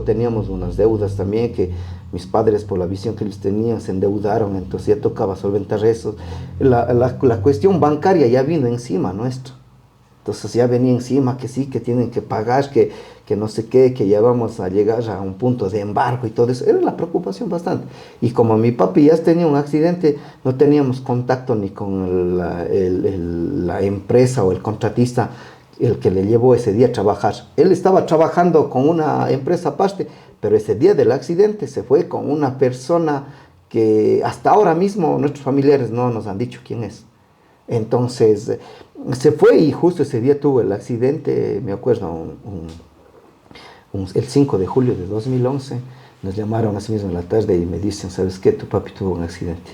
Teníamos unas deudas también que mis padres, por la visión que ellos tenían, se endeudaron, entonces ya tocaba solventar eso. La cuestión bancaria ya vino encima nuestro. Entonces ya venía encima que sí, que tienen que pagar, que no sé qué, que ya vamos a llegar a un punto de embargo y todo eso. Era la preocupación bastante. Y como mi papi ya tenía un accidente, no teníamos contacto ni con la empresa o el contratista, el que le llevó ese día a trabajar. Él estaba trabajando con una empresa aparte, pero ese día del accidente se fue con una persona que hasta ahora mismo nuestros familiares no nos han dicho quién es. Entonces se fue y justo ese día tuvo el accidente, me acuerdo, el 5 de julio de 2011, nos llamaron así mismo en la tarde y me dicen, ¿sabes qué? Tu papi tuvo un accidente.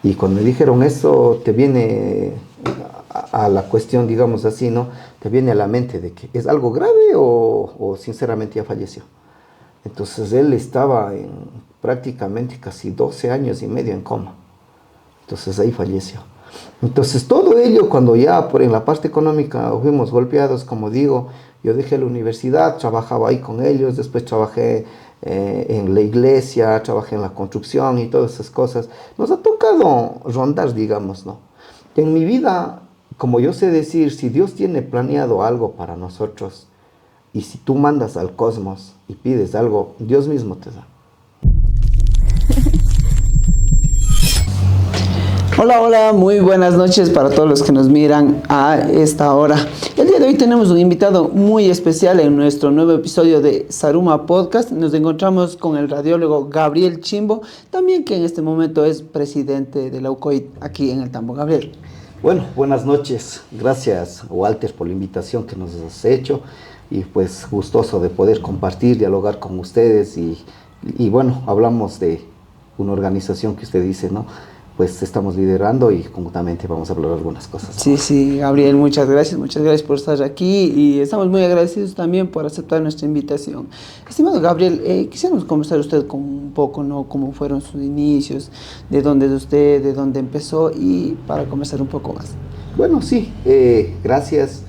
Y cuando me dijeron eso, te viene a la cuestión, digamos así, ¿no? Te viene a la mente de que es algo grave o sinceramente ya falleció. Entonces él estaba prácticamente casi 12 años y medio en coma. Entonces ahí falleció. Entonces todo ello, cuando ya en la parte económica fuimos golpeados, como digo, yo dejé la universidad, trabajaba ahí con ellos, después trabajé en la iglesia, trabajé en la construcción y todas esas cosas. Nos ha tocado rondar, digamos, ¿no? En mi vida, como yo sé decir, si Dios tiene planeado algo para nosotros, y si tú mandas al cosmos y pides algo, Dios mismo te da. Hola, hola, muy buenas noches para todos los que nos miran a esta hora. El día de hoy tenemos un invitado muy especial en nuestro nuevo episodio de Saruma Podcast. Nos encontramos con el radiólogo Gabriel Chimbo, también que en este momento es presidente de la UCOIT aquí en el Tambo. Gabriel. Bueno, buenas noches. Gracias, Walter, por la invitación que nos has hecho y pues gustoso de poder compartir, dialogar con ustedes y bueno, hablamos de una organización que usted dice, ¿no? Pues estamos liderando y conjuntamente vamos a hablar algunas cosas. Sí, Gabriel, muchas gracias por estar aquí y estamos muy agradecidos también por aceptar nuestra invitación. Estimado Gabriel, quisiéramos conversar usted con un poco, ¿no? Cómo fueron sus inicios, de dónde es usted, de dónde empezó y para conversar un poco más. Bueno, sí, gracias.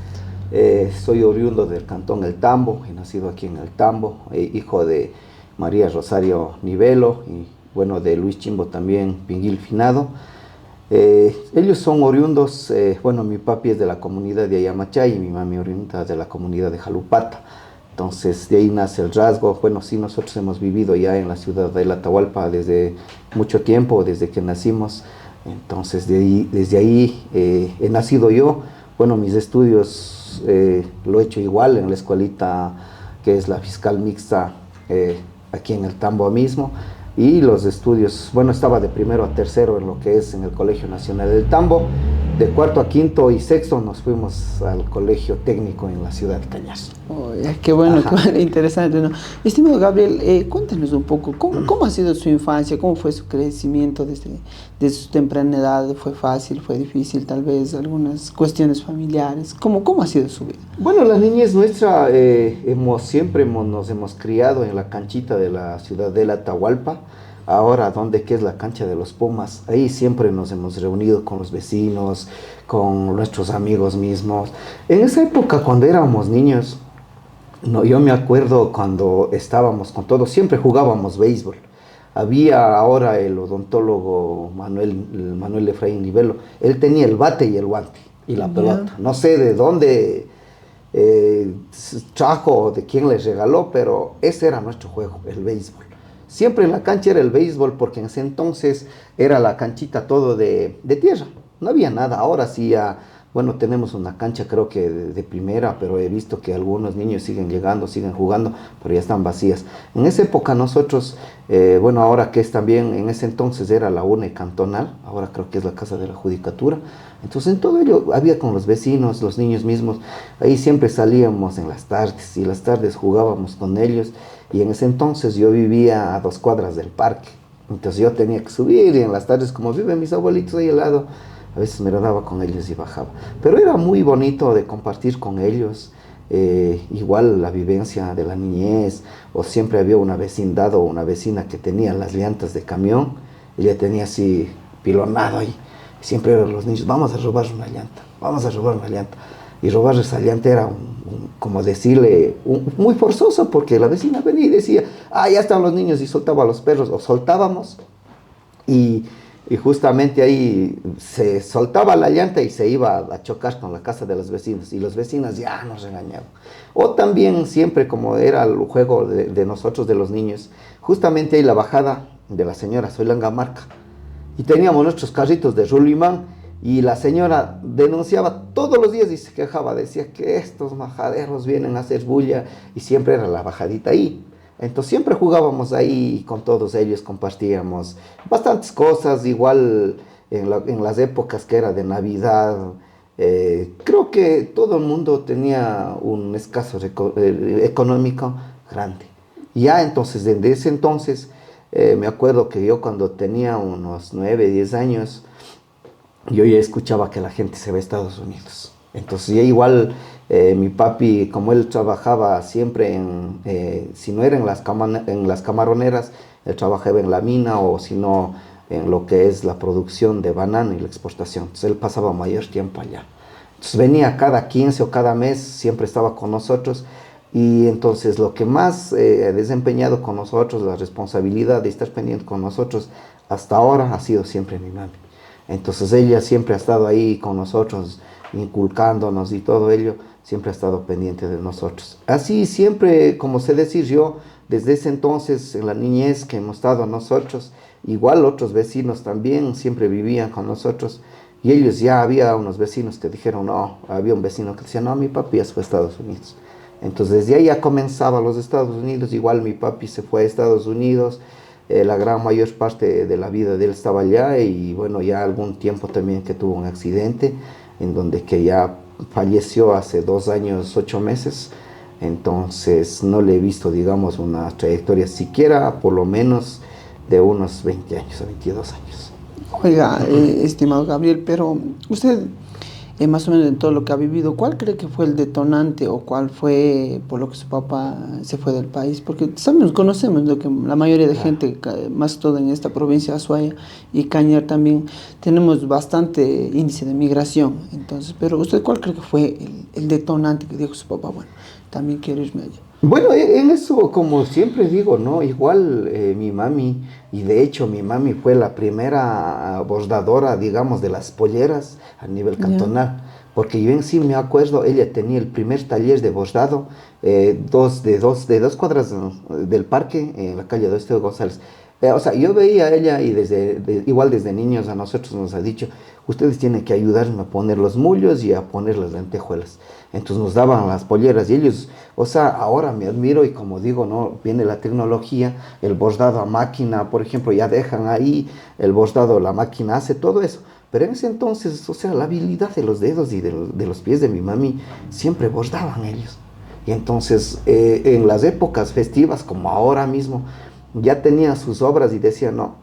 Soy oriundo del Cantón El Tambo, he nacido aquí en El Tambo, hijo de María Rosario Nivelo y bueno, de Luis Chimbo también, Pinguil Finado. Ellos son oriundos, bueno, mi papi es de la comunidad de Ayamachay y mi mami oriunda de la comunidad de Jalupata. Entonces, de ahí nace el rasgo. Bueno, sí, nosotros hemos vivido ya en la ciudad de Atahualpa desde mucho tiempo, desde que nacimos. Entonces, desde ahí he nacido yo. Bueno, mis estudios lo he hecho igual en la escuelita que es la fiscal mixta aquí en el Tambo mismo. Y los estudios, bueno, estaba de primero a tercero en lo que es en el Colegio Nacional del Tambo. De cuarto a quinto y sexto nos fuimos al colegio técnico en la ciudad de Cañas. Oh, qué bueno, interesante, ¿no? Estimado Gabriel, cuéntanos un poco, ¿cómo ha sido su infancia? ¿Cómo fue su crecimiento desde su temprana edad? ¿Fue fácil? ¿Fue difícil? Tal vez algunas cuestiones familiares. ¿Cómo ha sido su vida? Bueno, la niñez nuestra, siempre nos hemos criado en la canchita de la ciudad de Atahualpa. Ahora, ¿dónde que es la cancha de los Pumas? Ahí siempre nos hemos reunido con los vecinos, con nuestros amigos mismos. En esa época, cuando éramos niños, no, yo me acuerdo cuando estábamos con todos, siempre jugábamos béisbol. Había ahora el odontólogo Manuel Efraín Nivelo, él tenía el bate y el guante y la pelota. No sé de dónde trajo o de quién les regaló, pero ese era nuestro juego, el béisbol. Siempre en la cancha era el béisbol porque en ese entonces era la canchita todo de tierra, no había nada. Ahora sí ya, bueno, tenemos una cancha creo que de primera, pero he visto que algunos niños siguen llegando, siguen jugando, pero ya están vacías. En esa época nosotros, bueno, ahora que es también, en ese entonces era la UNE cantonal, ahora creo que es la Casa de la Judicatura. Entonces en todo ello había con los vecinos, los niños mismos, ahí siempre salíamos en las tardes y las tardes jugábamos con ellos. Y en ese entonces yo vivía a 2 cuadras del parque, entonces yo tenía que subir y en las tardes, como viven mis abuelitos ahí al lado, a veces me rodaba con ellos y bajaba. Pero era muy bonito de compartir con ellos, igual la vivencia de la niñez, o siempre había una vecindad o una vecina que tenía las llantas de camión, ella tenía así pilonado ahí, siempre eran los niños, vamos a robar una llanta, vamos a robar una llanta. y robar esa llanta era como decirle, muy forzoso, porque la vecina venía y decía, ah, ya están los niños, y soltaba a los perros, o soltábamos, y, y justamente ahí se soltaba la llanta y se iba a chocar con la casa de los vecinos, y los vecinos ya nos regañaban. O también siempre, como era el juego de nosotros, de los niños, justamente ahí la bajada de la señora Soylangamarca, y teníamos nuestros carritos de Rulimán, y la señora denunciaba todos los días y se quejaba, decía que estos majaderos vienen a hacer bulla, y siempre era la bajadita ahí. Entonces siempre jugábamos ahí con todos ellos, compartíamos bastantes cosas, igual en las épocas que era de Navidad. Creo que todo el mundo tenía un escaso económico grande. Ya entonces, desde ese entonces, me acuerdo que yo cuando tenía unos 9, 10 años, yo ya escuchaba que la gente se va a Estados Unidos. Entonces ya igual mi papi, como él trabajaba siempre si no era en las camaroneras, él trabajaba en la mina, o si no en lo que es la producción de banano y la exportación. Entonces él pasaba mayor tiempo allá. Entonces venía cada 15 o cada mes, siempre estaba con nosotros. Y entonces lo que más ha desempeñado con nosotros, la responsabilidad de estar pendiente con nosotros hasta ahora, ha sido siempre mi mami. Entonces ella siempre ha estado ahí con nosotros, inculcándonos, y todo ello, siempre ha estado pendiente de nosotros. Así siempre, como sé decir yo, desde ese entonces, en la niñez que hemos estado nosotros, igual otros vecinos también siempre vivían con nosotros, y ellos ya, había unos vecinos que dijeron no, había un vecino que decía, no, mi papi ya se fue a Estados Unidos. Entonces desde ahí ya comenzaba los Estados Unidos, igual mi papi se fue a Estados Unidos. La gran mayor parte de la vida de él estaba allá, y bueno, ya algún tiempo también que tuvo un accidente en donde que ya falleció hace 2 años, 8 meses. Entonces no le he visto, digamos, una trayectoria siquiera, por lo menos de unos 20 años o 22 años. Oiga, estimado Gabriel, pero usted, más o menos en todo lo que ha vivido, ¿cuál cree que fue el detonante, o cuál fue por lo que su papá se fue del país? Porque sabemos, conocemos lo que la mayoría de gente, más todo en esta provincia de Azuaya y Cañar también, tenemos bastante índice de migración. Entonces, pero usted, ¿cuál cree que fue el detonante que dijo su papá? Bueno, también quiero irme allá. Bueno, en eso, como siempre digo, ¿no? Igual mi mami, y de hecho mi mami fue la primera bordadora, digamos, de las polleras a nivel cantonal, porque yo en sí me acuerdo, ella tenía el primer taller de bordado, de dos cuadras del parque, en la calle Oeste de González. O sea, yo veía a ella, y igual desde niños a nosotros nos ha dicho, ustedes tienen que ayudarme a poner los mullos y a poner las lentejuelas. Entonces nos daban las polleras, y ellos, o sea, ahora me admiro, y como digo, ¿no? Viene la tecnología, el bordado a máquina, por ejemplo, ya dejan ahí el bordado, la máquina hace todo eso. Pero en ese entonces, o sea, la habilidad de los dedos y de los pies de mi mami, siempre bordaban ellos. Y entonces, en las épocas festivas, como ahora mismo, ya tenía sus obras y decía, no,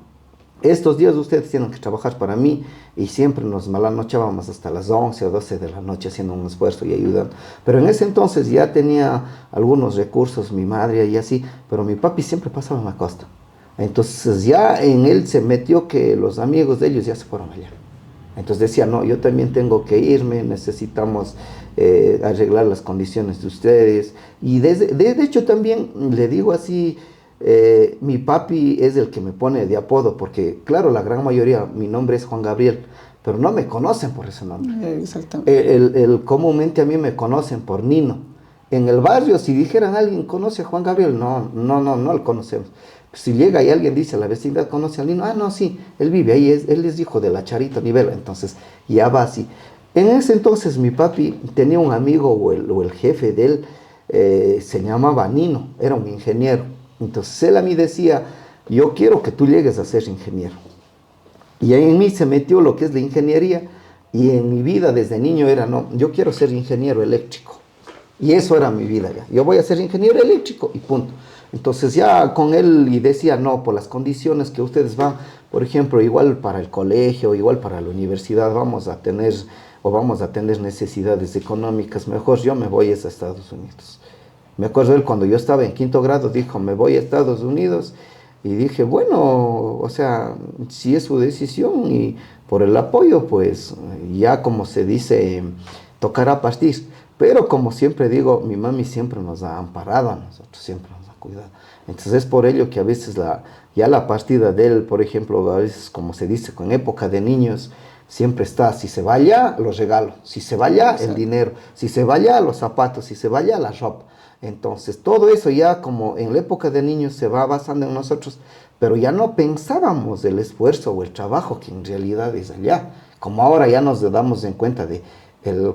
estos días ustedes tienen que trabajar para mí, y siempre nos malanochábamos hasta las 11 o 12 de la noche haciendo un esfuerzo y ayudando. Pero en ese entonces ya tenía algunos recursos mi madre y así, pero mi papi siempre pasaba en la costa. Entonces ya en él se metió que los amigos de ellos ya se fueron allá. Entonces decía, no, yo también tengo que irme, necesitamos arreglar las condiciones de ustedes. Y de hecho también le digo así, mi papi es el que me pone de apodo, porque claro, la gran mayoría, mi nombre es Juan Gabriel, pero no me conocen por ese nombre. Exactamente. Comúnmente a mí me conocen por Nino. En el barrio, si dijeran alguien conoce a Juan Gabriel, no lo conocemos. Si llega y alguien dice, la vecindad conoce al Nino, ah, no, sí, él vive ahí, él es hijo de la Charita Nivela, entonces ya va así. En ese entonces mi papi tenía un amigo, o el jefe de él, se llamaba Nino, era un ingeniero. Entonces él a mí decía, yo quiero que tú llegues a ser ingeniero. Y en mí se metió lo que es la ingeniería, y en mi vida desde niño era, no, yo quiero ser ingeniero eléctrico. Y eso era mi vida ya. Yo voy a ser ingeniero eléctrico y punto. Entonces ya con él, y decía, no, por las condiciones que ustedes van, por ejemplo, igual para el colegio, igual para la universidad, vamos a tener necesidades económicas, mejor yo me voy a Estados Unidos. Me acuerdo él cuando yo estaba en 5.º grado, dijo, me voy a Estados Unidos, y dije, bueno, o sea, si es su decisión y por el apoyo, pues ya como se dice, tocará partir. Pero como siempre digo, mi mami siempre nos ha amparado a nosotros, siempre nos ha cuidado. Entonces es por ello que a veces ya la partida de él, por ejemplo, a veces como se dice, con época de niños, siempre está, si se va allá, los regalos, si se va allá, el dinero, si se va allá, los zapatos, si se va allá, la ropa. Entonces todo eso ya como en la época de niños se va basando en nosotros, pero ya no pensábamos el esfuerzo o el trabajo que en realidad es allá. Como ahora ya nos damos en cuenta de,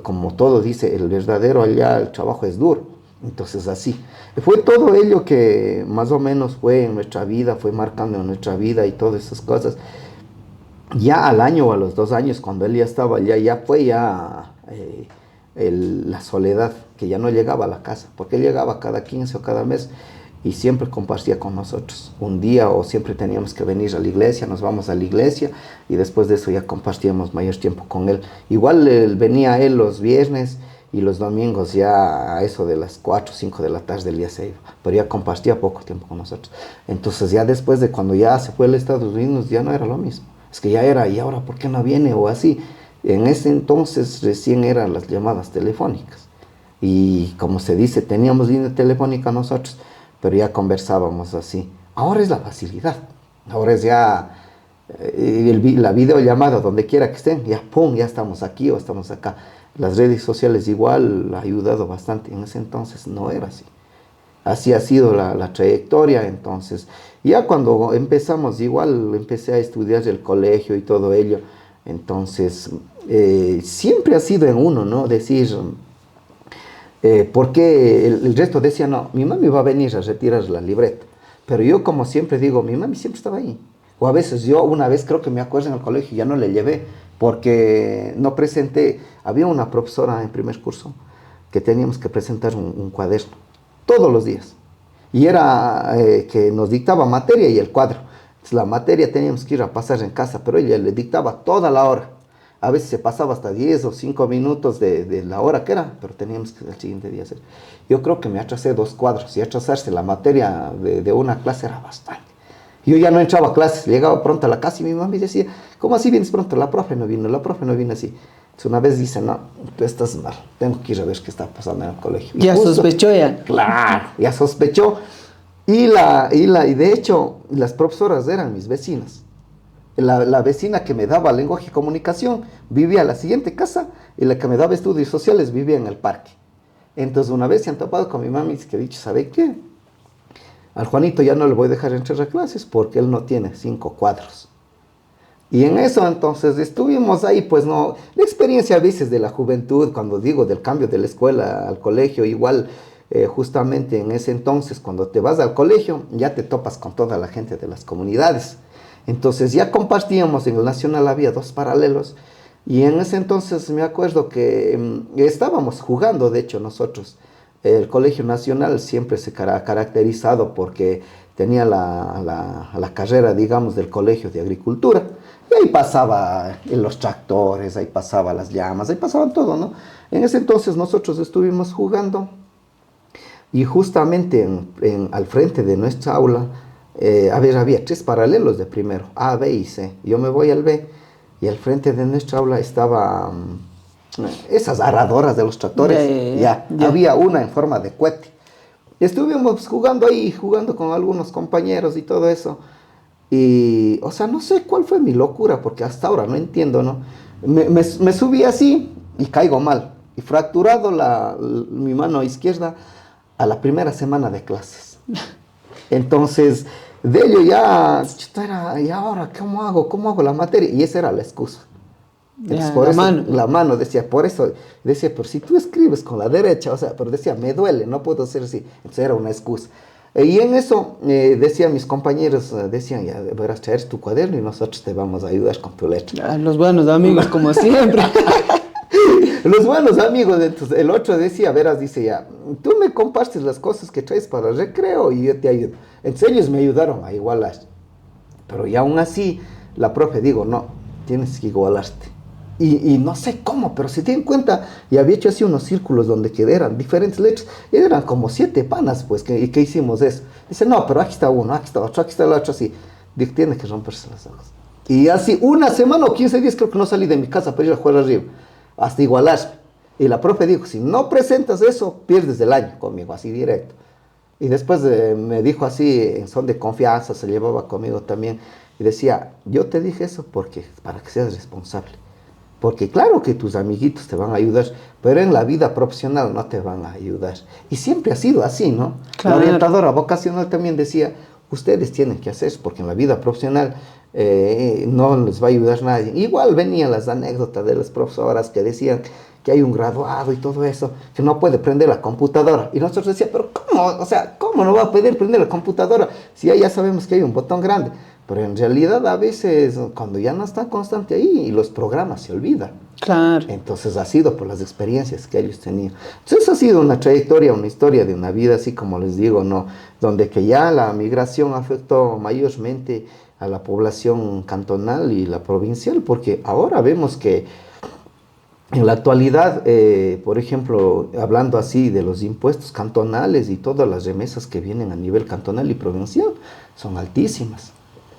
como todo dice, el verdadero allá, el trabajo es duro. Entonces así, fue todo ello que más o menos fue en nuestra vida, fue marcando en nuestra vida y todas esas cosas. Ya al año o a los 2 años, cuando él ya estaba allá, ya fue la soledad, que ya no llegaba a la casa, porque él llegaba cada 15 o cada mes y siempre compartía con nosotros. Un día o siempre teníamos que venir a la iglesia, nos vamos a la iglesia y después de eso ya compartíamos mayor tiempo con él. Igual venía él los viernes y los domingos ya a eso de las 4 o 5 de la tarde el día se iba, pero ya compartía poco tiempo con nosotros. Entonces ya después de cuando ya se fue a los Estados Unidos ya no era lo mismo. Es que ya era, ¿y ahora por qué no viene? O así. En ese entonces recién eran las llamadas telefónicas. Y como se dice, teníamos línea telefónica nosotros, pero ya conversábamos así. Ahora es la facilidad. Ahora es ya la videollamada, donde quiera que estén, ya pum, ya estamos aquí o estamos acá. Las redes sociales igual ha ayudado bastante. En ese entonces no era así. Así ha sido la trayectoria. Entonces, ya cuando empezamos, igual empecé a estudiar el colegio y todo ello. Entonces, siempre ha sido en uno, ¿no? Decir, porque el resto decía, no, mi mami va a venir a retirar la libreta. Pero yo, como siempre digo, mi mami siempre estaba ahí. O a veces yo, una vez creo que me acuerdo en el colegio, ya no le llevé, porque no presenté. Había una profesora en primer curso que teníamos que presentar un cuaderno todos los días. Y era que nos dictaba materia y el cuadro. Entonces, la materia teníamos que ir a pasar en casa, pero ella le dictaba toda la hora. A veces se pasaba hasta 10 o 5 minutos de la hora que era, pero teníamos que el siguiente día hacer. Yo creo que me atrasé 2 cuadros y atrasarse la materia de una clase era bastante. Yo ya no entraba a clases, llegaba pronto a la casa y mi mamá me decía, ¿cómo así vienes pronto? La profe no vino así. Entonces una vez dice, no, tú estás mal, tengo que ir a ver qué está pasando en el colegio. Ya justo, sospechó ya. Claro, ya sospechó. Y de hecho, las profesoras eran mis vecinas. La vecina que me daba lenguaje y comunicación vivía en la siguiente casa y la que me daba estudios sociales vivía en el parque. Entonces una vez se han topado con mi mami y que ha dicho, ¿sabe qué? Al Juanito ya no le voy a dejar entrar a clases porque él no tiene 5 cuadros. Y en eso entonces estuvimos ahí, pues no, la experiencia a veces de la juventud, cuando digo del cambio de la escuela al colegio, igual justamente en ese entonces cuando te vas al colegio ya te topas con toda la gente de las comunidades. Entonces ya compartíamos, en el Nacional había 2 paralelos y en ese entonces me acuerdo que estábamos jugando, de hecho nosotros, el Colegio Nacional siempre se ha caracterizado porque tenía la carrera, digamos, del Colegio de Agricultura. Y ahí pasaba los tractores, ahí pasaban las llamas, ahí pasaban todo, ¿no? En ese entonces nosotros estuvimos jugando y justamente al frente de nuestra aula, había 3 paralelos de primero, A, B y C. Yo me voy al B y al frente de nuestra aula estaba esas aradoras de los tractores. Ya. Había una en forma de cohete. Estuvimos jugando ahí, jugando con algunos compañeros y todo eso. Y, o sea, no sé cuál fue mi locura, porque hasta ahora no entiendo, ¿no? Me subí así y caigo mal. Y fracturado mi mano izquierda a la primera semana de clases. Entonces, de ello ya, ¿y ahora cómo hago la materia? Y esa era la excusa. Entonces, por eso, la mano, decía, por eso, decía, pero si tú escribes con la derecha, o sea, pero decía, me duele, no puedo hacer así. Entonces era una excusa. Y en eso, decían mis compañeros, decían, ya verás traer tu cuaderno y nosotros te vamos a ayudar con tu letra. Los buenos amigos, como siempre. Los buenos amigos. Entonces, el otro decía, verás, dice ya, tú me compartes las cosas que traes para el recreo y yo te ayudo. Entonces ellos me ayudaron a igualar. Pero y aún así, la profe digo, no, tienes que igualarte. Y no sé cómo, pero se tienen cuenta, y había hecho así unos círculos donde eran diferentes letras, y eran como 7 panas, pues, ¿y qué hicimos eso? Dice, no, pero aquí está uno, aquí está otro, aquí está el otro, así. Dice, tiene que romperse las hojas. Y así, una semana o 15 días creo que no salí de mi casa para ir a jugar arriba, hasta igualar. Y la profe dijo, si no presentas eso, pierdes el año conmigo, así directo. Y después me dijo así, en son de confianza, se llevaba conmigo también, y decía, yo te dije eso porque, para que seas responsable. Porque claro que tus amiguitos te van a ayudar, pero en la vida profesional no te van a ayudar. Y siempre ha sido así, ¿no? Claro. La orientadora vocacional también decía, ustedes tienen que hacer, porque en la vida profesional no les va a ayudar nadie. Igual venían las anécdotas de las profesoras que decían que hay un graduado y todo eso, que no puede prender la computadora. Y nosotros decíamos, pero ¿cómo? O sea, ¿cómo no va a poder prender la computadora si ya sabemos que hay un botón grande? Pero en realidad a veces cuando ya no está constante ahí y los programas se olvidan. Claro. Entonces ha sido por las experiencias que ellos tenían. Entonces ha sido una trayectoria, una historia de una vida, así como les digo, ¿no? Donde que ya la migración afectó mayormente a la población cantonal y la provincial, porque ahora vemos que en la actualidad, por ejemplo, hablando así de los impuestos cantonales y todas las remesas que vienen a nivel cantonal y provincial, son altísimas.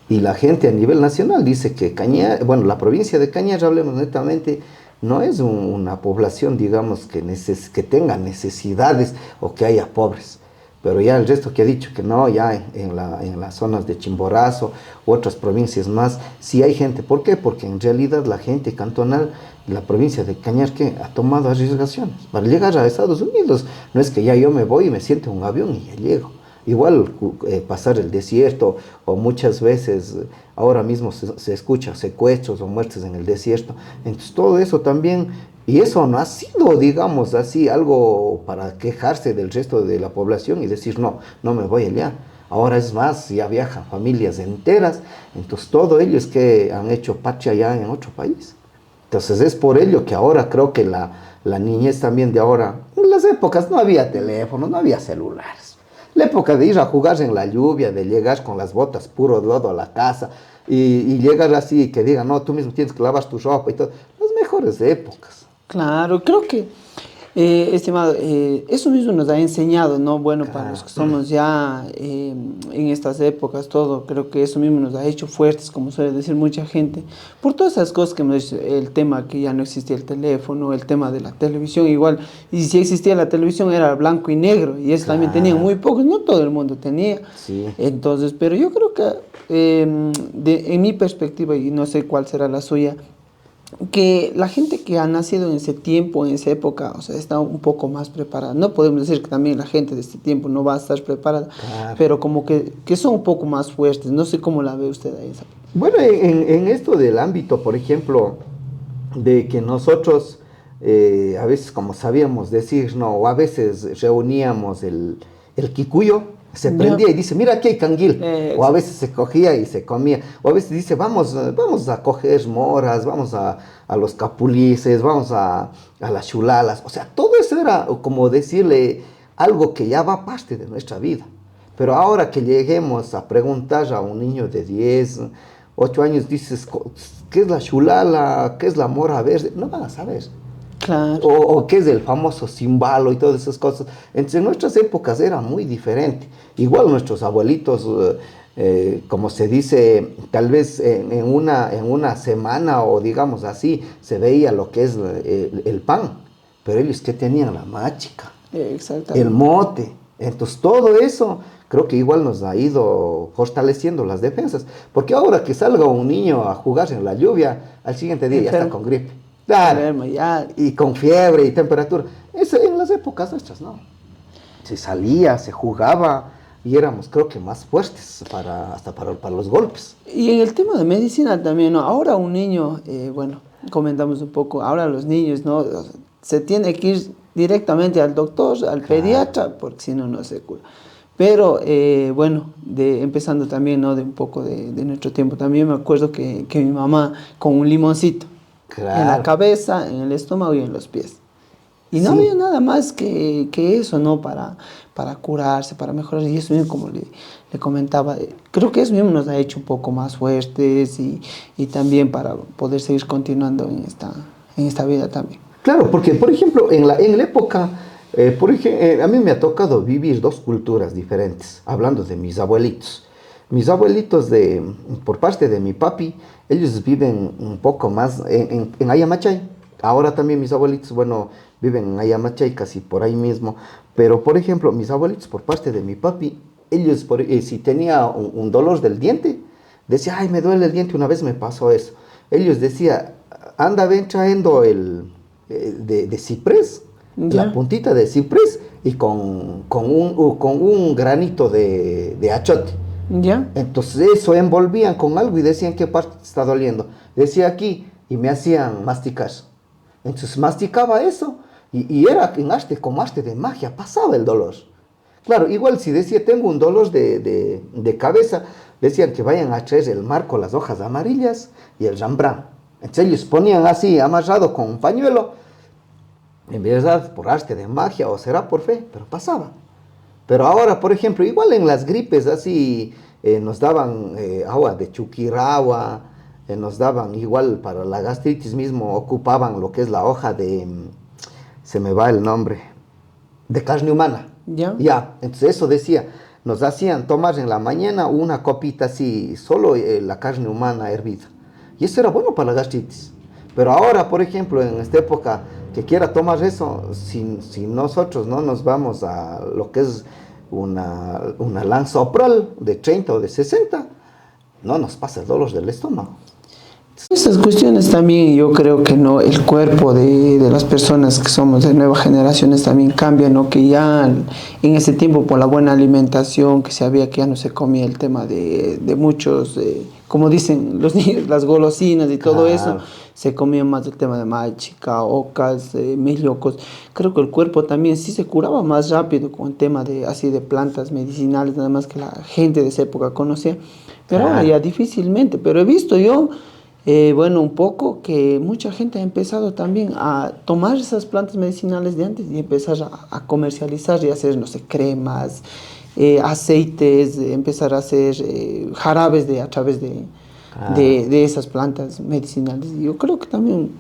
Y la gente a nivel nacional dice que Cañar, bueno, la provincia de Cañar, hablemos netamente, no es una población, digamos, que tenga necesidades o que haya pobres. Pero ya el resto que ha dicho que no, ya en las zonas de Chimborazo u otras provincias más, sí hay gente. ¿Por qué? Porque en realidad la gente cantonal, la provincia de Cañar, que ha tomado arriesgaciones para llegar a Estados Unidos. No es que ya yo me voy y me siento en un avión y ya llego. Igual pasar el desierto o muchas veces ahora mismo se escucha secuestros o muertes en el desierto. Entonces todo eso también, y eso no ha sido, digamos así, algo para quejarse del resto de la población y decir, no, no me voy allá. Ahora es más, ya viajan familias enteras, entonces todo ello es que han hecho patria allá en otro país. Entonces es por ello que ahora creo que la niñez también de ahora, en las épocas no había teléfonos, no había celulares. La época de ir a jugar en la lluvia, de llegar con las botas puro lodo a la casa y llegar así y que digan, no, tú mismo tienes que lavar tu ropa y todo. Las mejores épocas. Claro, creo que, estimado, eso mismo nos ha enseñado, ¿no? Bueno, para los que somos ya en estas épocas, todo, creo que eso mismo nos ha hecho fuertes, como suele decir mucha gente, por todas esas cosas que hemos dicho, el tema que ya no existía el teléfono, el tema de la televisión, igual, y si existía la televisión era blanco y negro, y eso también tenían muy pocos, no todo el mundo tenía. Sí. Entonces, pero yo creo que, en mi perspectiva, y no sé cuál será la suya, que la gente que ha nacido en ese tiempo, en esa época, o sea, está un poco más preparada. No podemos decir que también la gente de este tiempo no va a estar preparada, pero como que son un poco más fuertes. No sé cómo la ve usted ahí. Bueno, en esto del ámbito, por ejemplo, de que nosotros a veces, como sabíamos decir, no, o a veces reuníamos el quicuyo, se prendía y dice, mira aquí hay canguil. O a veces se cogía y se comía. O a veces dice, vamos a coger moras, vamos a los capulices, vamos a las chulalas. O sea, todo eso era como decirle algo que ya va parte de nuestra vida. Pero ahora que lleguemos a preguntar a un niño de 10, 8 años, dices, ¿qué es la chulala? ¿Qué es la mora verde? No van a saber. Claro. O qué es el famoso cimbalo y todas esas cosas. Entonces, en nuestras épocas era muy diferente. Igual nuestros abuelitos, como se dice, tal vez en una semana o digamos así, se veía lo que es el pan. Pero ellos que tenían la machica, el mote. Entonces, todo eso creo que igual nos ha ido fortaleciendo las defensas. Porque ahora que salga un niño a jugar en la lluvia, al siguiente día ya está con gripe. Claro, y con fiebre y temperatura. Eso en las épocas nuestras, ¿no? Se salía, se jugaba y éramos, creo que, más fuertes hasta para los golpes. Y en el tema de medicina también, ¿no? Ahora un niño, bueno, comentamos un poco, ahora los niños, ¿no? Se tiene que ir directamente al doctor, al pediatra, porque si no, no se cura. Pero, bueno, empezando también, ¿no? De un poco de nuestro tiempo, también me acuerdo que mi mamá con un limoncito. Claro. En la cabeza, en el estómago y en los pies. Y no había nada más que eso, ¿no? Para curarse, para mejorar. Y eso mismo, como le comentaba, creo que eso mismo nos ha hecho un poco más fuertes y también para poder seguir continuando en esta vida también. Claro, porque, por ejemplo, en la época, a mí me ha tocado vivir dos culturas diferentes, hablando de mis abuelitos. Mis abuelitos, por parte de mi papi, ellos viven un poco más en Ayamachay. Ahora también mis abuelitos, bueno, viven en Ayamachay, casi por ahí mismo. Pero, por ejemplo, mis abuelitos, por parte de mi papi, ellos, si tenía un dolor del diente, decía, ay, me duele el diente, una vez me pasó eso. Ellos decía, anda, ven trayendo de ciprés, la Ya, puntita de ciprés, y con un granito de achote. ya, Entonces eso envolvían con algo y decían qué parte te está doliendo. Decía aquí y me hacían masticar. Entonces masticaba eso y era como arte de magia, pasaba el dolor. Claro, igual si decía tengo un dolor de cabeza, decían que vayan a traer el marco, las hojas amarillas y el rambrán. Entonces ellos ponían así amarrado con un pañuelo, en verdad por arte de magia o será por fe, pero pasaba. Pero ahora, por ejemplo, igual en las gripes, así nos daban agua de chuquiragua, nos daban igual para la gastritis mismo, ocupaban lo que es la hoja se me va el nombre, de carne humana. ya. Ya, entonces eso decía, nos hacían tomar en la mañana una copita así, solo la carne humana hervida. Y eso era bueno para la gastritis. Pero ahora, por ejemplo, en esta época que quiera tomar eso, si nosotros no nos vamos a lo que es una Lansopral de 30 o de 60, no nos pasa el dolor del estómago. Esas cuestiones también yo creo que no, el cuerpo de las personas que somos de nuevas generaciones también cambia, ¿no? Que ya en ese tiempo por la buena alimentación que se había que ya no se comía el tema de muchos, como dicen los niños, las golosinas y todo eso, Claro, se comía más el tema de machica, ocas, mellocos. Creo que el cuerpo también sí se curaba más rápido con el tema de así de plantas medicinales, nada más que la gente de esa época conocía, pero ahora ya claro. difícilmente, pero he visto yo bueno, un poco que mucha gente ha empezado también a tomar esas plantas medicinales de antes y empezar a comercializar y hacer, no sé, cremas, aceites, empezar a hacer jarabes a través Claro. de esas plantas medicinales. Y yo creo que también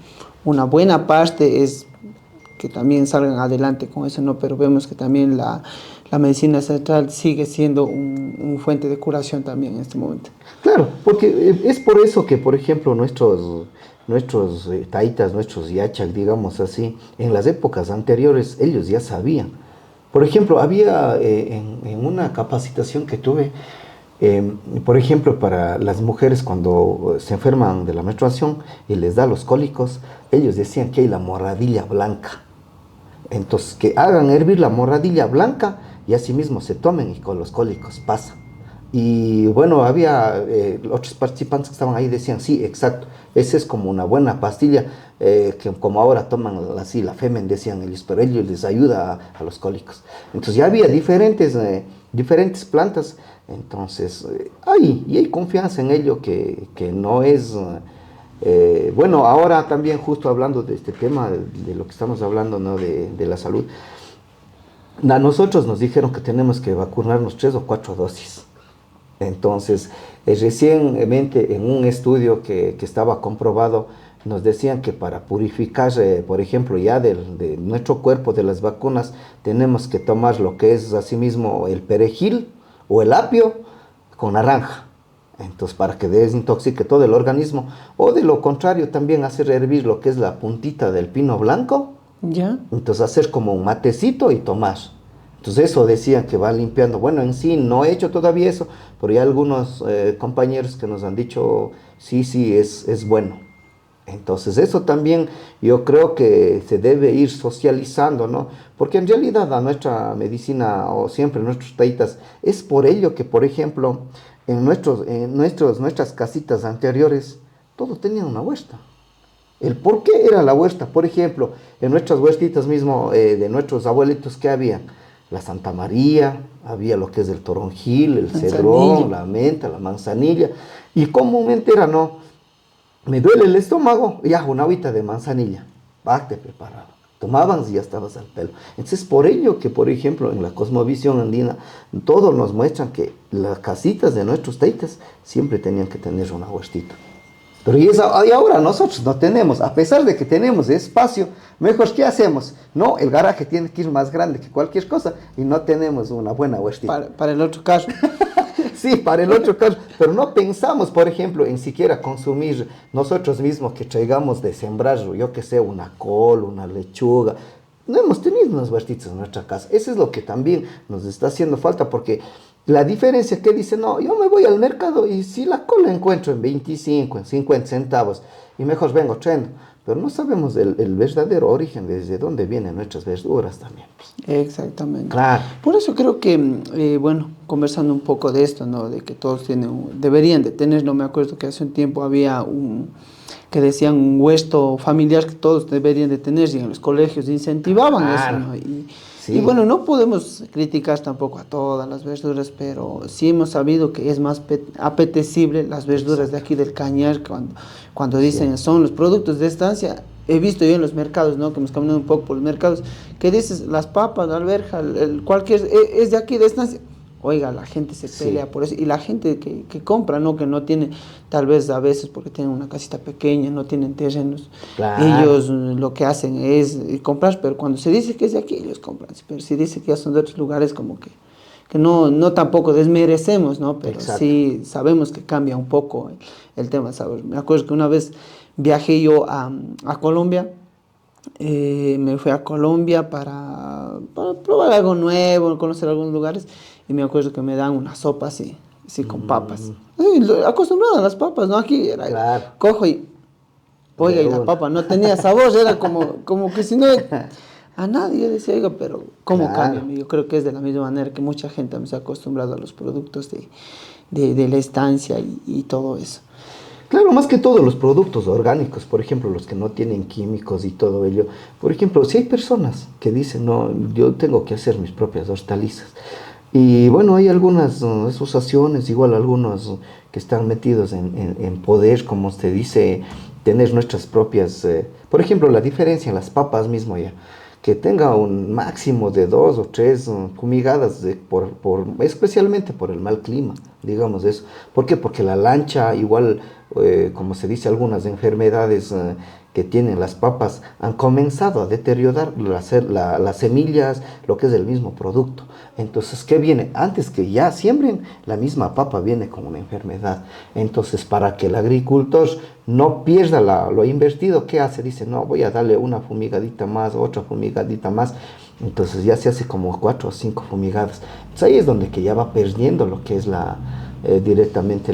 una buena parte es que también salgan adelante con eso, ¿no? Pero vemos que también la medicina central sigue siendo un fuente de curación también en este momento. Claro, porque es por eso que, por ejemplo, nuestros taitas, nuestros yachas, digamos así, en las épocas anteriores, ellos ya sabían. Por ejemplo, había en una capacitación que tuve, por ejemplo, para las mujeres cuando se enferman de la menstruación y les da los cólicos, ellos decían que hay la morradilla blanca. Entonces, que hagan hervir la morradilla blanca y asimismo se tomen y con los cólicos pasa. Y bueno, había otros participantes que estaban ahí y decían, sí, exacto, esa es como una buena pastilla, que como ahora toman así la Femen, decían ellos, pero ellos les ayuda a los cólicos. Entonces ya había diferentes plantas, entonces hay confianza en ello que no es... bueno, ahora también justo hablando de este tema, de lo que estamos hablando, ¿no? De la salud, a nosotros nos dijeron que tenemos que vacunarnos 3 o 4 dosis. Entonces, recientemente en un estudio que estaba comprobado, nos decían que para purificar, por ejemplo, ya de nuestro cuerpo de las vacunas, tenemos que tomar lo que es asimismo el perejil o el apio con naranja. Entonces, para que desintoxique todo el organismo, o de lo contrario, también hacer hervir lo que es la puntita del pino blanco, ¿Ya? entonces hacer como un matecito y tomar. Entonces eso decían que va limpiando. Bueno, en sí no he hecho todavía eso, pero ya algunos compañeros que nos han dicho, sí, sí, es bueno. Entonces eso también yo creo que se debe ir socializando, ¿no? Porque en realidad a nuestra medicina o siempre nuestros taitas, es por ello que, por ejemplo, nuestras casitas anteriores, todo tenía una huerta. El por qué era la huerta, por ejemplo, en nuestras huertitas mismo, de nuestros abuelitos, ¿qué había? La Santa María, había lo que es el toronjil, el Manzanilla. cedrón, la menta, la manzanilla, y comúnmente era, no, me duele el estómago, ya, una agüita de manzanilla, va, te preparaba. Tomaban y ya estabas al pelo. Entonces, por ello que, por ejemplo, en la cosmovisión andina, todos nos muestran que las casitas de nuestros taitas siempre tenían que tener una huertita. Pero y ahora nosotros no tenemos, a pesar de que tenemos espacio, mejor, ¿qué hacemos? No, el garaje tiene que ir más grande que cualquier cosa y no tenemos una buena huertita. Para el otro caso. Sí, para el otro caso, pero no pensamos, por ejemplo, en siquiera consumir nosotros mismos que traigamos de sembrar, yo que sé, una col, una lechuga. No hemos tenido unas huertitas en nuestra casa. Eso es lo que también nos está haciendo falta, porque la diferencia que dice, no, yo me voy al mercado y si la col la encuentro en 25, en 50 centavos, y mejor vengo trayendo. Pero no sabemos el verdadero origen, desde dónde vienen nuestras verduras también, pues. Exactamente. Claro. Por eso creo que, bueno, conversando un poco de esto, ¿no? De que todos deberían de tener, no me acuerdo que hace un tiempo había que decían un huerto familiar que todos deberían de tener y en los colegios incentivaban Claro. eso, ¿no? Sí. Y bueno, no podemos criticar tampoco a todas las verduras, pero sí hemos sabido que es más apetecible las verduras de aquí del Cañar, cuando dicen son los productos de estancia. He visto yo en los mercados, ¿no? Que hemos caminado un poco por los mercados, que dices, las papas, la alberja, cualquier, es de aquí de estancia. Oiga, la gente se pelea por eso. Y la gente que compra, ¿no? Que no tiene, tal vez a veces porque tienen una casita pequeña, no tienen terrenos. Claro. Ellos lo que hacen es comprar, pero cuando se dice que es de aquí, ellos compran. Pero si dice que ya son de otros lugares, como que no tampoco desmerecemos, ¿no? Pero Exacto. sí sabemos que cambia un poco el tema, ¿sabes? Me acuerdo que una vez viajé yo a Colombia. Me fui a Colombia para probar algo nuevo, conocer algunos lugares, y me acuerdo que me dan una sopa así con papas. Acostumbrado a las papas, ¿no? Aquí era, Claro. cojo y, oiga, y la papa no tenía sabor, era como que si no, a nadie. Yo decía, oiga, pero ¿cómo cambia? Yo creo que es de la misma manera que mucha gente se ha acostumbrado a los productos de la estancia y todo eso. Claro, más que todo los productos orgánicos, por ejemplo, los que no tienen químicos y todo ello. Por ejemplo, si hay personas que dicen, no, yo tengo que hacer mis propias hortalizas. Y bueno, hay algunas asociaciones, igual algunos que están metidos en poder, como usted dice, tener nuestras propias, por ejemplo, la diferencia en las papas mismo ya, que tenga un máximo de 2 o 3 fumigadas, especialmente por el mal clima, digamos eso. ¿Por qué? Porque la lancha, igual, como se dice, algunas enfermedades que tienen las papas han comenzado a deteriorar las semillas, lo que es el mismo producto. Entonces, ¿qué viene? Antes que ya siembren, la misma papa viene con una enfermedad. Entonces, para que el agricultor no pierda lo invertido, ¿qué hace? Dice, no, voy a darle una fumigadita más, otra fumigadita más. Entonces ya se hace como 4 o 5 fumigadas. Entonces ahí es donde que ya va perdiendo lo que es directamente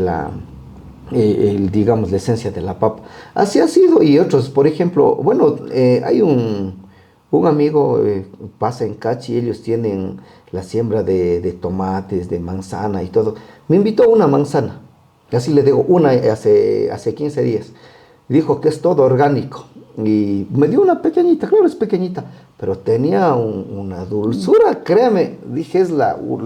digamos, la esencia de la papa. Así ha sido, y otros, por ejemplo, bueno, hay un amigo, pasa en Cachi, ellos tienen la siembra de tomates, de manzana y todo. Me invitó una manzana, así le digo, una hace 15 días. Dijo que es todo orgánico. Y me dio una pequeñita, claro, es pequeñita, pero tenía una dulzura, créeme. Dije, es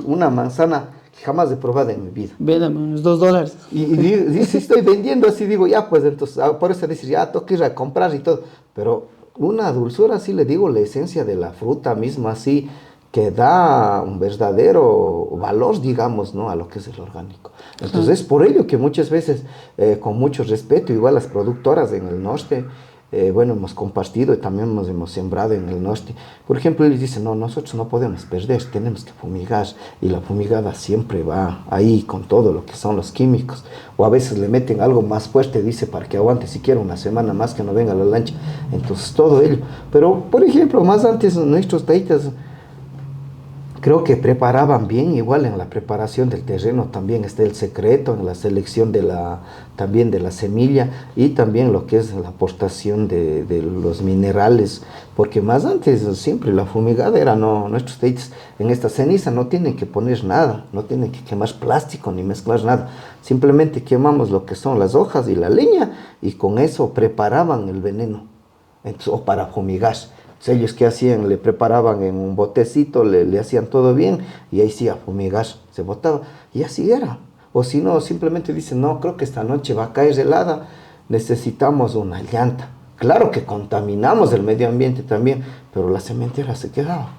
una manzana que jamás he probado en mi vida. Véndame unos $2. Y dice, estoy vendiendo así, digo, ya, pues entonces, por eso dice, ya tengo que ir a comprar y todo. Pero una dulzura, así le digo, la esencia de la fruta misma, así, que da un verdadero valor, digamos, ¿no? A lo que es el orgánico. Entonces, es por ello que muchas veces, con mucho respeto, igual las productoras en el norte, bueno, hemos compartido y también hemos sembrado en el norte. Por ejemplo, ellos dicen, no, nosotros no podemos perder, tenemos que fumigar, y la fumigada siempre va ahí con todo lo que son los químicos. O a veces le meten algo más fuerte, dice, para que aguante siquiera una semana más que no venga la lancha. Entonces, todo ello. Pero, por ejemplo, más antes nuestros taitas, creo que preparaban bien, igual en la preparación del terreno también está el secreto, en la selección también de la semilla, y también lo que es la aportación de los minerales, porque más antes siempre la fumigada era, no, nuestros teites en esta ceniza no tienen que poner nada, no tienen que quemar plástico ni mezclar nada, simplemente quemamos lo que son las hojas y la leña, y con eso preparaban el veneno, entonces, o para fumigar. Ellos que hacían, le preparaban en un botecito, le hacían todo bien, y ahí sí a fumigar, se botaba, y así era. O si no, simplemente dicen, no, creo que esta noche va a caer helada, necesitamos una llanta. Claro que contaminamos el medio ambiente también, pero la cementera se quedaba.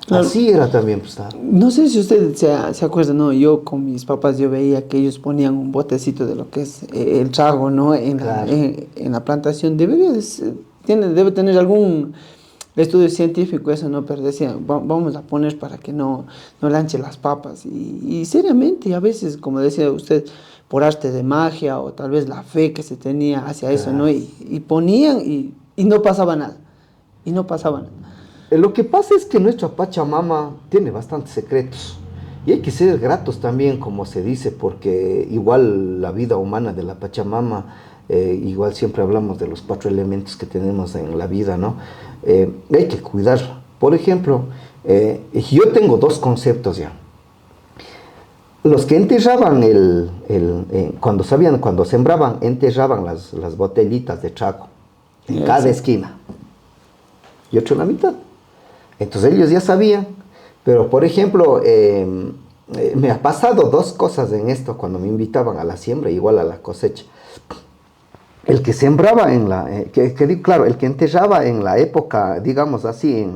Claro. Así era también. Pues, no sé si usted se acuerda, ¿no? Yo con mis papás, yo veía que ellos ponían un botecito de lo que es el trago, ¿no? En la plantación. Debe tener algún el estudio científico, eso no, pero decían, vamos a poner para que no lanche las papas. Y seriamente, a veces, como decía usted, por arte de magia o tal vez la fe que se tenía hacia eso, ¿no? Claro. Y ponían y no pasaba nada. Y no pasaba nada. Lo que pasa es que nuestra Pachamama tiene bastantes secretos y hay que ser gratos también, como se dice, porque igual la vida humana de la Pachamama, igual siempre hablamos de los 4 elementos que tenemos en la vida, ¿no? Hay que cuidarla. Por ejemplo, yo tengo 2 conceptos ya. Los que enterraban cuando sembraban, enterraban las botellitas de trago en cada esquina y otro en la mitad. Entonces ellos ya sabían, pero por ejemplo, me ha pasado 2 cosas en esto cuando me invitaban a la siembra, igual a la cosecha. El que sembraba claro, el que enterraba en la época, digamos así,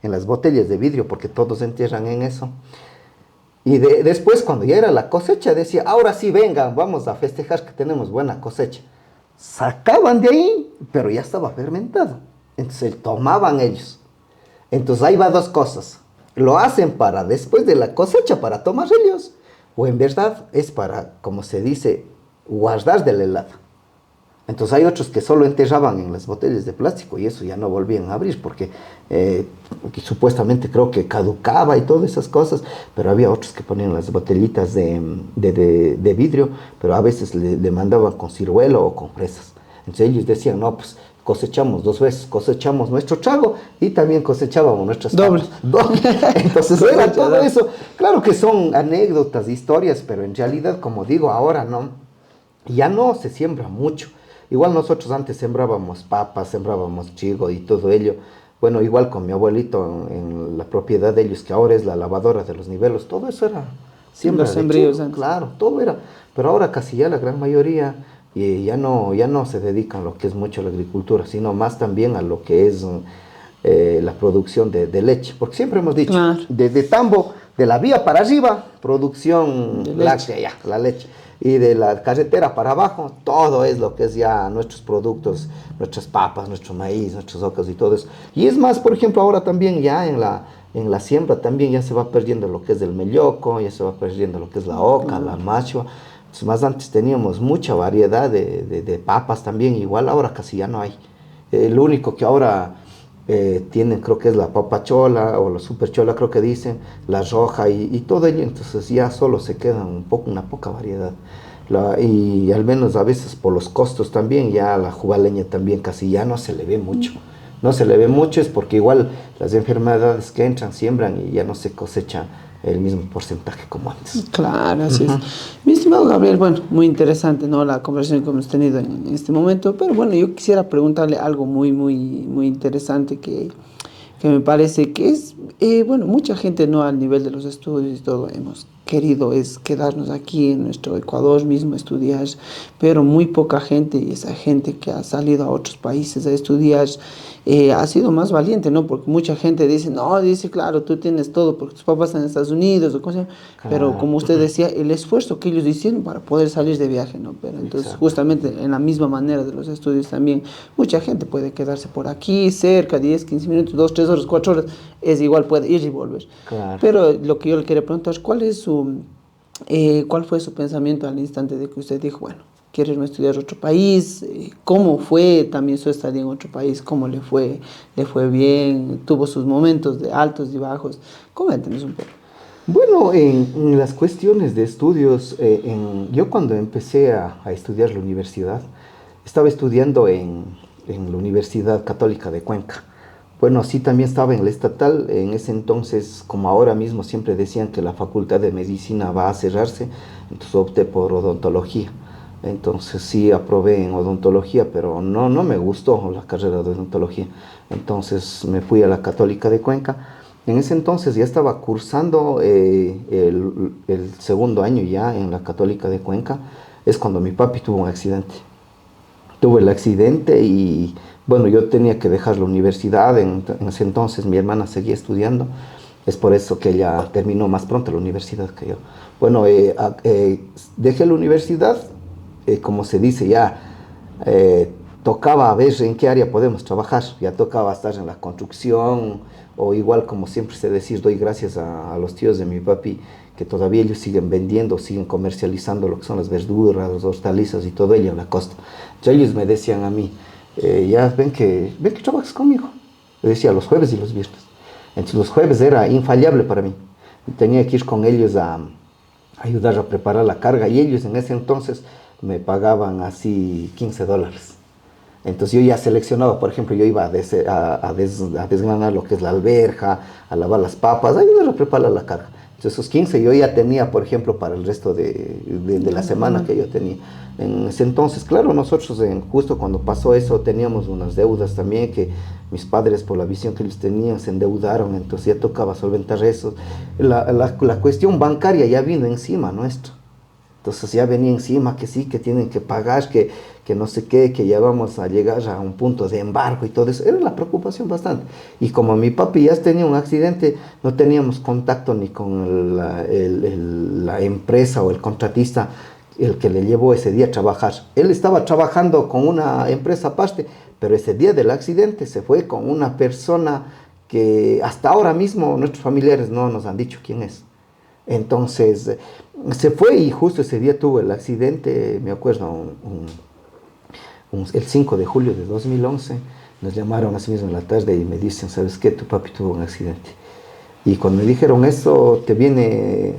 en las botellas de vidrio, porque todos entierran en eso. Y después, cuando ya era la cosecha, decía, ahora sí, vengan, vamos a festejar que tenemos buena cosecha. Sacaban de ahí, pero ya estaba fermentado. Entonces tomaban ellos. Entonces ahí va 2 cosas. Lo hacen para después de la cosecha, para tomar ellos. O en verdad es para, como se dice, guardar del helado. Entonces hay otros que solo enterraban en las botellas de plástico y eso ya no volvían a abrir porque supuestamente creo que caducaba y todas esas cosas, pero había otros que ponían las botellitas de vidrio, pero a veces le mandaban con ciruelo o con fresas. Entonces ellos decían, no, pues cosechamos 2 veces, cosechamos nuestro trago y también cosechábamos nuestras Doble. papas. Doble. Entonces era todo eso. Claro que son anécdotas, historias, pero en realidad, como digo, ahora no, ya no se siembra mucho. Igual nosotros antes sembrábamos papas, sembrábamos trigo y todo ello. Bueno, igual con mi abuelito en la propiedad de ellos, que ahora es la lavadora de los niveles, todo eso era siembra Los de sembríos trigo, antes. claro, todo era. Pero ahora casi ya la gran mayoría ya no se dedican a lo que es mucho a la agricultura, sino más también a lo que es la producción de leche. Porque siempre hemos dicho, Claro. desde Tambo, de la vía para arriba, producción De leche. láctea, ya, la leche. Y de la carretera para abajo, todo es lo que es ya nuestros productos, nuestras papas, nuestro maíz, nuestros ocas y todo eso. Y es más, por ejemplo, ahora también ya en la siembra también ya se va perdiendo lo que es el melloco, ya se va perdiendo lo que es la oca, la machua. Entonces, más antes teníamos mucha variedad de papas también, igual ahora casi ya no hay. Lo único que ahora tienen, creo que es la papa chola o la super chola, creo que dicen, la roja y todo ello. Entonces ya solo se queda una poca variedad. Y al menos a veces por los costos también, ya la jugaleña también casi ya no se le ve mucho. No se le ve mucho es porque igual las enfermedades que entran, siembran y ya no se cosecha el mismo porcentaje como antes. Claro, así es. Mi estimado Gabriel, bueno, muy interesante, ¿no? La conversación que hemos tenido en este momento, pero bueno, yo quisiera preguntarle algo muy interesante que me parece que es, bueno, mucha gente, ¿no? Al nivel de los estudios y todo, hemos querido es quedarnos aquí en nuestro Ecuador mismo, estudiar, pero muy poca gente, y esa gente que ha salido a otros países a estudiar, ha sido más valiente, ¿no? Porque mucha gente dice, no, dice, claro, tú tienes todo porque tus papás están en Estados Unidos o cosas, pero como usted decía, el esfuerzo que ellos hicieron para poder salir de viaje, ¿no? Pero entonces, justamente en la misma manera de los estudios también, mucha gente puede quedarse por aquí, cerca, 10, 15 minutos, 2, 3 horas, 4 horas, es igual, puede ir y volver. Claro. Pero lo que yo le quería preguntar es, ¿cuál fue su pensamiento al instante de que usted dijo, bueno, quiero irme a estudiar a otro país? ¿Cómo fue también su estadía en otro país? ¿Cómo le fue? ¿Le fue bien? ¿Tuvo sus momentos de altos y bajos? Coméntenos un poco. Bueno, en las cuestiones de estudios, yo cuando empecé a estudiar la universidad, estaba estudiando en la Universidad Católica de Cuenca. Bueno, sí, también estaba en la estatal. En ese entonces, como ahora mismo, siempre decían que la Facultad de Medicina va a cerrarse, entonces opté por odontología. Entonces sí aprobé en odontología, pero no me gustó la carrera de odontología. Entonces me fui a la Católica de Cuenca. En ese entonces ya estaba cursando el segundo año ya en la Católica de Cuenca. Es cuando mi papi tuvo un accidente. Tuve el accidente y bueno, yo tenía que dejar la universidad. En ese entonces mi hermana seguía estudiando. Es por eso que ella terminó más pronto la universidad que yo. Bueno, dejé la universidad, como se dice ya, tocaba ver en qué área podemos trabajar. Ya tocaba estar en la construcción, o igual como siempre sé decir, doy gracias a los tíos de mi papi, que todavía ellos siguen vendiendo, siguen comercializando lo que son las verduras, las hortalizas y todo ello en la costa. Entonces ellos me decían a mí, ya ven que trabajas conmigo. Le decía los jueves y los viernes. Entonces los jueves era infalible para mí. Tenía que ir con ellos a ayudar a preparar la carga, y ellos en ese entonces me pagaban así $15. Entonces yo ya seleccionaba, por ejemplo, yo iba a desgranar lo que es la alberja, a lavar las papas, a ayudar a preparar la carga. Entonces esos 15 yo ya tenía, por ejemplo, para el resto de la semana que yo tenía. En ese entonces, claro, nosotros justo cuando pasó eso teníamos unas deudas también, que mis padres, por la visión que ellos tenían, se endeudaron, entonces ya tocaba solventar eso. La cuestión bancaria ya vino encima nuestro. Entonces ya venía encima que sí, que tienen que pagar, que no sé qué, que ya vamos a llegar a un punto de embargo y todo eso. Era la preocupación bastante. Y como mi papi ya tenía un accidente, no teníamos contacto ni con la empresa o el contratista, el que le llevó ese día a trabajar. Él estaba trabajando con una empresa aparte, pero ese día del accidente se fue con una persona que hasta ahora mismo nuestros familiares no nos han dicho quién es. Entonces se fue y justo ese día tuvo el accidente, me acuerdo, el 5 de julio de 2011, nos llamaron así mismo en la tarde y me dicen, ¿sabes qué? Tu papi tuvo un accidente. Y cuando me dijeron eso, te viene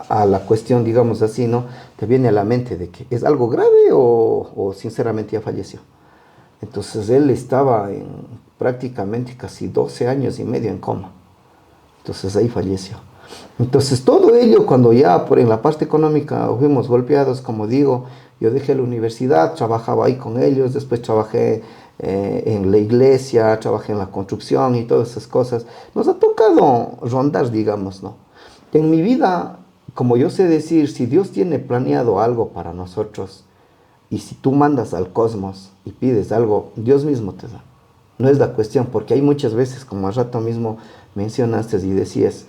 a la cuestión, digamos así, ¿no? Te viene a la mente de que es algo grave o sinceramente ya falleció. Entonces él estaba prácticamente casi 12 años y medio en coma. Entonces ahí falleció. Entonces todo ello, cuando ya en la parte económica fuimos golpeados, como digo, yo dejé la universidad, trabajaba ahí con ellos, después trabajé en la iglesia, trabajé en la construcción y todas esas cosas. Nos ha tocado rondar, digamos, ¿no? En mi vida, como yo sé decir, si Dios tiene planeado algo para nosotros, y si tú mandas al cosmos y pides algo, Dios mismo te da. No es la cuestión, porque hay muchas veces, como al rato mismo mencionaste y decías,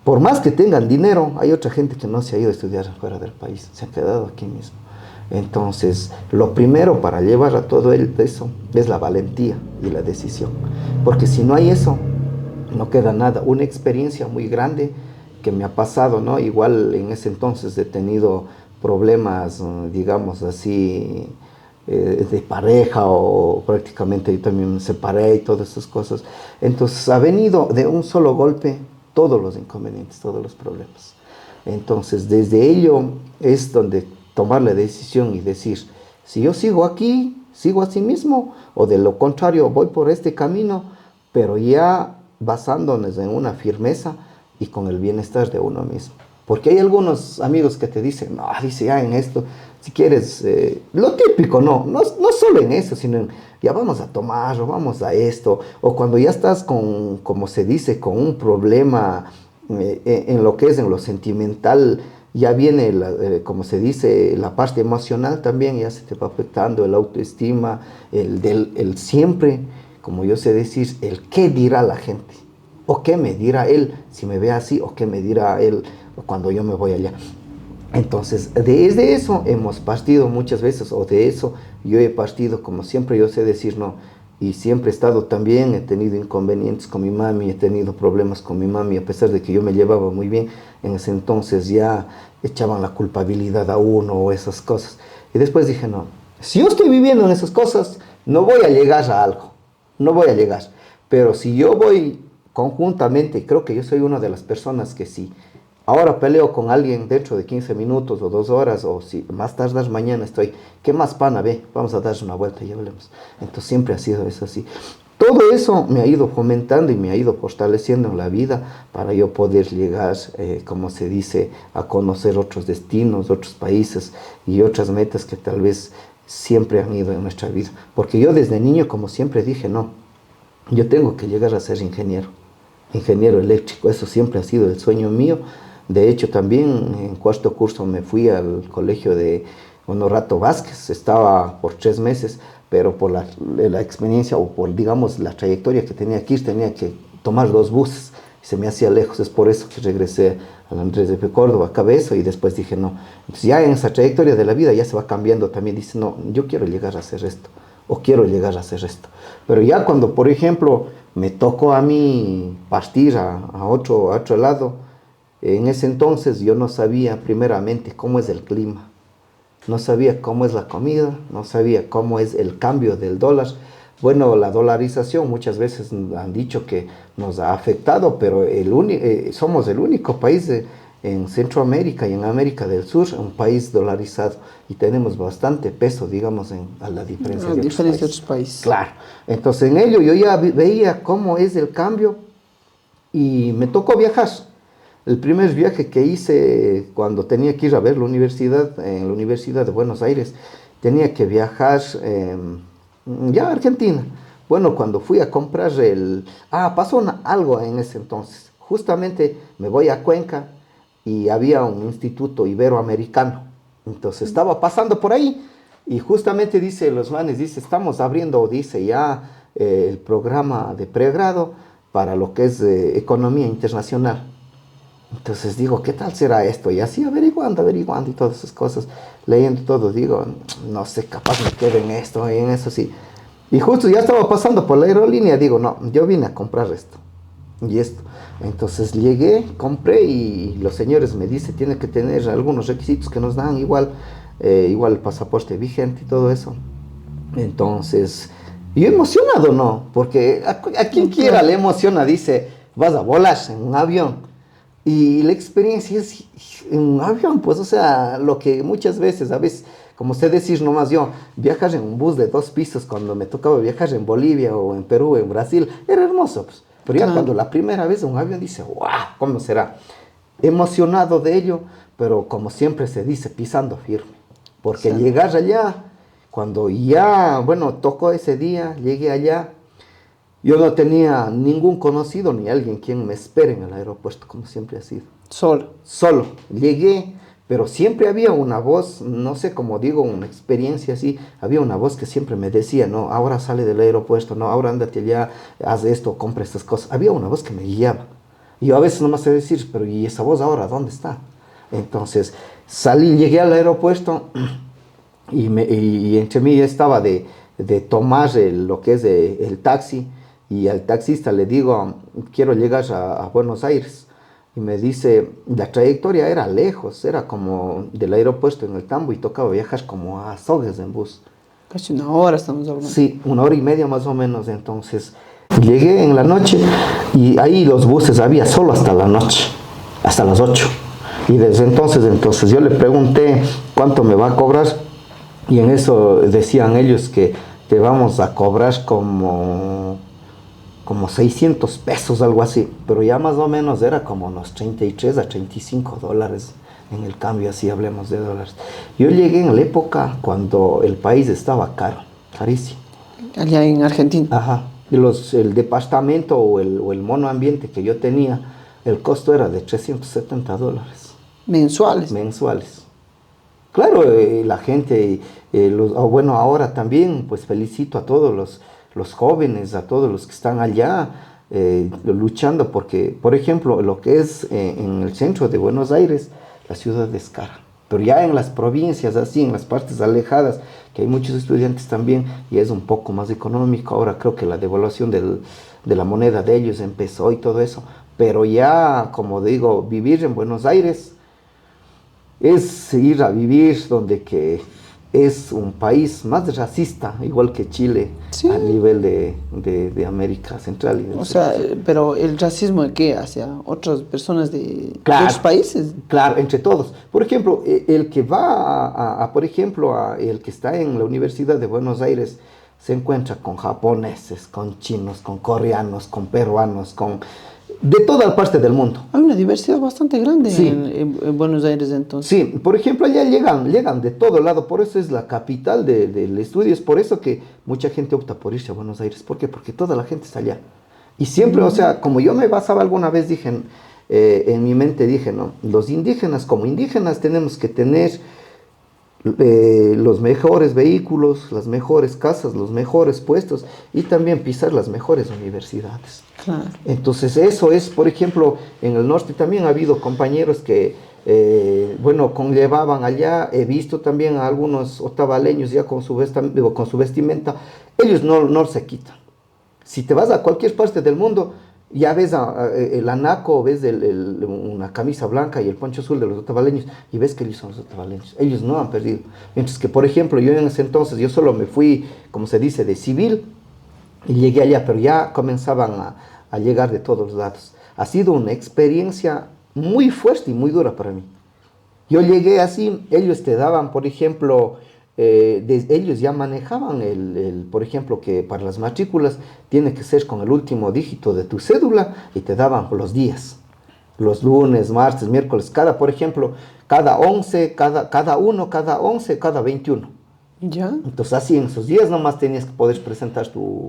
por más que tengan dinero, hay otra gente que no se ha ido a estudiar fuera del país, se ha quedado aquí mismo. Entonces, lo primero para llevar a todo eso es la valentía y la decisión. Porque si no hay eso, no queda nada. Una experiencia muy grande que me ha pasado, ¿no? Igual en ese entonces he tenido problemas, digamos así, de pareja, o prácticamente yo también me separé y todas esas cosas. Entonces, ha venido de un solo golpe todos los inconvenientes, todos los problemas. Entonces, desde ello es donde tomar la decisión y decir, si yo sigo aquí, sigo así mismo, o de lo contrario, voy por este camino, pero ya basándonos en una firmeza y con el bienestar de uno mismo. Porque hay algunos amigos que te dicen, no, dice ya en esto, si quieres, lo típico, no solo en eso, sino en, ya vamos a tomar, o vamos a esto, o cuando ya estás con, como se dice, con un problema en lo que es, en lo sentimental, ya viene, como se dice, la parte emocional también, ya se te va afectando el autoestima, el siempre, como yo sé decir, el qué dirá la gente, o qué me dirá él si me ve así, o qué me dirá él cuando yo me voy allá. Entonces, desde eso hemos partido muchas veces, o de eso yo he partido, como siempre yo sé decir no, y siempre he estado también, he tenido inconvenientes con mi mami, he tenido problemas con mi mami, a pesar de que yo me llevaba muy bien, en ese entonces ya echaban la culpabilidad a uno o esas cosas. Y después dije, no, si yo estoy viviendo en esas cosas, no voy a llegar a algo, no voy a llegar. Pero si yo voy conjuntamente, creo que yo soy una de las personas que sí, ahora peleo con alguien dentro de 15 minutos o 2 horas, o si más tardar mañana estoy, ¿qué más pana? Ve, vamos a dar una vuelta y hablemos. Entonces siempre ha sido eso así. Todo eso me ha ido fomentando y me ha ido fortaleciendo en la vida para yo poder llegar, como se dice, a conocer otros destinos, otros países y otras metas que tal vez siempre han ido en nuestra vida. Porque yo desde niño, como siempre dije, no, yo tengo que llegar a ser ingeniero eléctrico, eso siempre ha sido el sueño mío. De hecho, también en cuarto curso me fui al colegio de Honorato Vázquez, estaba por 3 meses, pero por la experiencia o por, digamos, la trayectoria que tenía que ir, tenía que tomar 2 buses. se me hacía lejos, es por eso que regresé al Andrés de Córdoba, Cabezo, y después dije no. Entonces ya en esa trayectoria de la vida ya se va cambiando también, dice no, yo quiero llegar a hacer esto, o quiero llegar a hacer esto. Pero ya cuando, por ejemplo, me tocó a mí partir a otro lado, en ese entonces yo no sabía primeramente cómo es el clima, no sabía cómo es la comida, no sabía cómo es el cambio del dólar. Bueno, la dolarización muchas veces han dicho que nos ha afectado, pero somos el único país en Centroamérica y en América del Sur, un país dolarizado, y tenemos bastante peso, digamos, a la diferencia de otros países. Claro, entonces en ello yo ya veía cómo es el cambio y me tocó viajar. El primer viaje que hice cuando tenía que ir a ver la universidad, en la Universidad de Buenos Aires, tenía que viajar ya a Argentina. Bueno, cuando fui a comprar pasó algo en ese entonces. Justamente me voy a Cuenca y había un instituto iberoamericano. Entonces estaba pasando por ahí y justamente dice los manes, dice, estamos abriendo, dice ya el programa de pregrado para lo que es economía internacional. Entonces digo, ¿qué tal será esto? Y así averiguando y todas esas cosas, leyendo todo, digo, no sé, capaz me quedo en esto y en eso sí. Y justo ya estaba pasando por la aerolínea, digo, no, yo vine a comprar esto y esto. Entonces llegué, compré y los señores me dicen, tiene que tener algunos requisitos que nos dan, igual el pasaporte vigente y todo eso. Entonces, yo emocionado, ¿no? Porque a quien quiera le emociona, dice, vas a volar en un avión. Y la experiencia es en un avión, pues, o sea, lo que muchas veces, a veces, como usted decís nomás yo, viajar en un bus de 2 pisos cuando me tocaba viajar en Bolivia o en Perú, en Brasil, era hermoso, pues. Pero ya cuando la primera vez en un avión dice, wow, ¿cómo será? Emocionado de ello, pero como siempre se dice, pisando firme. Porque llegar allá, cuando ya, bueno, tocó ese día, llegué allá, yo no tenía ningún conocido ni alguien quien me espere en el aeropuerto, como siempre ha sido. Solo. Solo. Llegué, pero siempre había una voz, no sé cómo digo, una experiencia así, había una voz que siempre me decía, no, ahora sale del aeropuerto, no, ahora ándate allá, haz esto, compra estas cosas. Había una voz que me guiaba. Y yo a veces no me sé decir, pero ¿y esa voz ahora dónde está? Entonces salí, llegué al aeropuerto y entre mí estaba de tomar lo que es el taxi. Y al taxista le digo, quiero llegar a Buenos Aires. Y me dice, la trayectoria era lejos, era como del aeropuerto en el Tambo y tocaba viajar como a Sogues en bus. Casi 1 hora estamos hablando. Sí, 1 hora y media más o menos. Entonces llegué en la noche y ahí los buses había solo hasta la noche, hasta las 8. Y desde entonces yo le pregunté cuánto me va a cobrar y en eso decían ellos que te vamos a cobrar como 600 pesos, algo así, pero ya más o menos era como unos 33 a 35 dólares en el cambio, así hablemos de dólares. Yo llegué en la época cuando el país estaba caro, carísimo. Allá en Argentina. Ajá, el departamento o el mono ambiente que yo tenía, el costo era de 370 dólares. Mensuales. Mensuales. Claro, la gente, bueno, ahora también, pues felicito a todos los jóvenes, a todos los que están allá luchando, porque, por ejemplo, lo que es en el centro de Buenos Aires, la ciudad es cara, pero ya en las provincias, así, en las partes alejadas, que hay muchos estudiantes también, y es un poco más económico. Ahora creo que la devaluación de la moneda de ellos empezó y todo eso, pero ya, como digo, vivir en Buenos Aires es ir a vivir donde que es un país más racista, igual que Chile, sí, a nivel de América Central. O sea, pero ¿el racismo de qué? ¿Hacia otras personas de otros países? Claro, entre todos. Por ejemplo, el que va por ejemplo, el que está en la Universidad de Buenos Aires, se encuentra con japoneses, con chinos, con coreanos, con peruanos, de toda parte del mundo. Hay una diversidad bastante grande, sí, en Buenos Aires entonces. Sí, por ejemplo, allá llegan de todo lado, por eso es la capital del estudio, es por eso que mucha gente opta por irse a Buenos Aires. ¿Por qué? Porque toda la gente está allá. Y siempre, o sea, como yo me basaba alguna vez, dije, en mi mente dije, no, los indígenas como indígenas tenemos que tener los mejores vehículos, las mejores casas, los mejores puestos y también pisar las mejores universidades. Claro. Entonces eso es, por ejemplo, en el norte también ha habido compañeros que, bueno, conllevaban allá, he visto también a algunos otavaleños ya con con su vestimenta, ellos no se quitan. Si te vas a cualquier parte del mundo, ya ves el anaco, ves una camisa blanca y el poncho azul de los otavaleños y ves que ellos son los otavaleños. Ellos no han perdido. Mientras que, por ejemplo, yo en ese entonces, yo solo me fui, como se dice, de civil y llegué allá, pero ya comenzaban a llegar de todos lados. Ha sido una experiencia muy fuerte y muy dura para mí. Yo llegué así, ellos te daban, por ejemplo, ellos ya manejaban por ejemplo, que para las matrículas tiene que ser con el último dígito de tu cédula y te daban los días, los lunes, martes, miércoles, por ejemplo, cada 11, cada 1, cada 11, cada 21. ¿Ya? Entonces así en esos días nomás tenías que poder presentar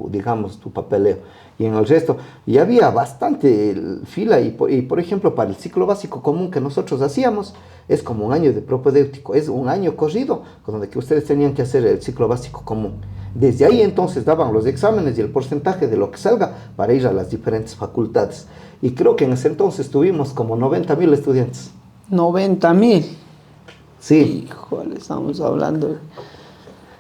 digamos, tu papeleo. Y en el resto, ya había bastante fila y por ejemplo, para el ciclo básico común que nosotros hacíamos, es como un año de propedéutico, es un año corrido, con donde que ustedes tenían que hacer el ciclo básico común. Desde ahí entonces daban los exámenes y el porcentaje de lo que salga para ir a las diferentes facultades. Y creo que en ese entonces tuvimos como 90,000 estudiantes. 90,000. Sí. Híjole, estamos hablando.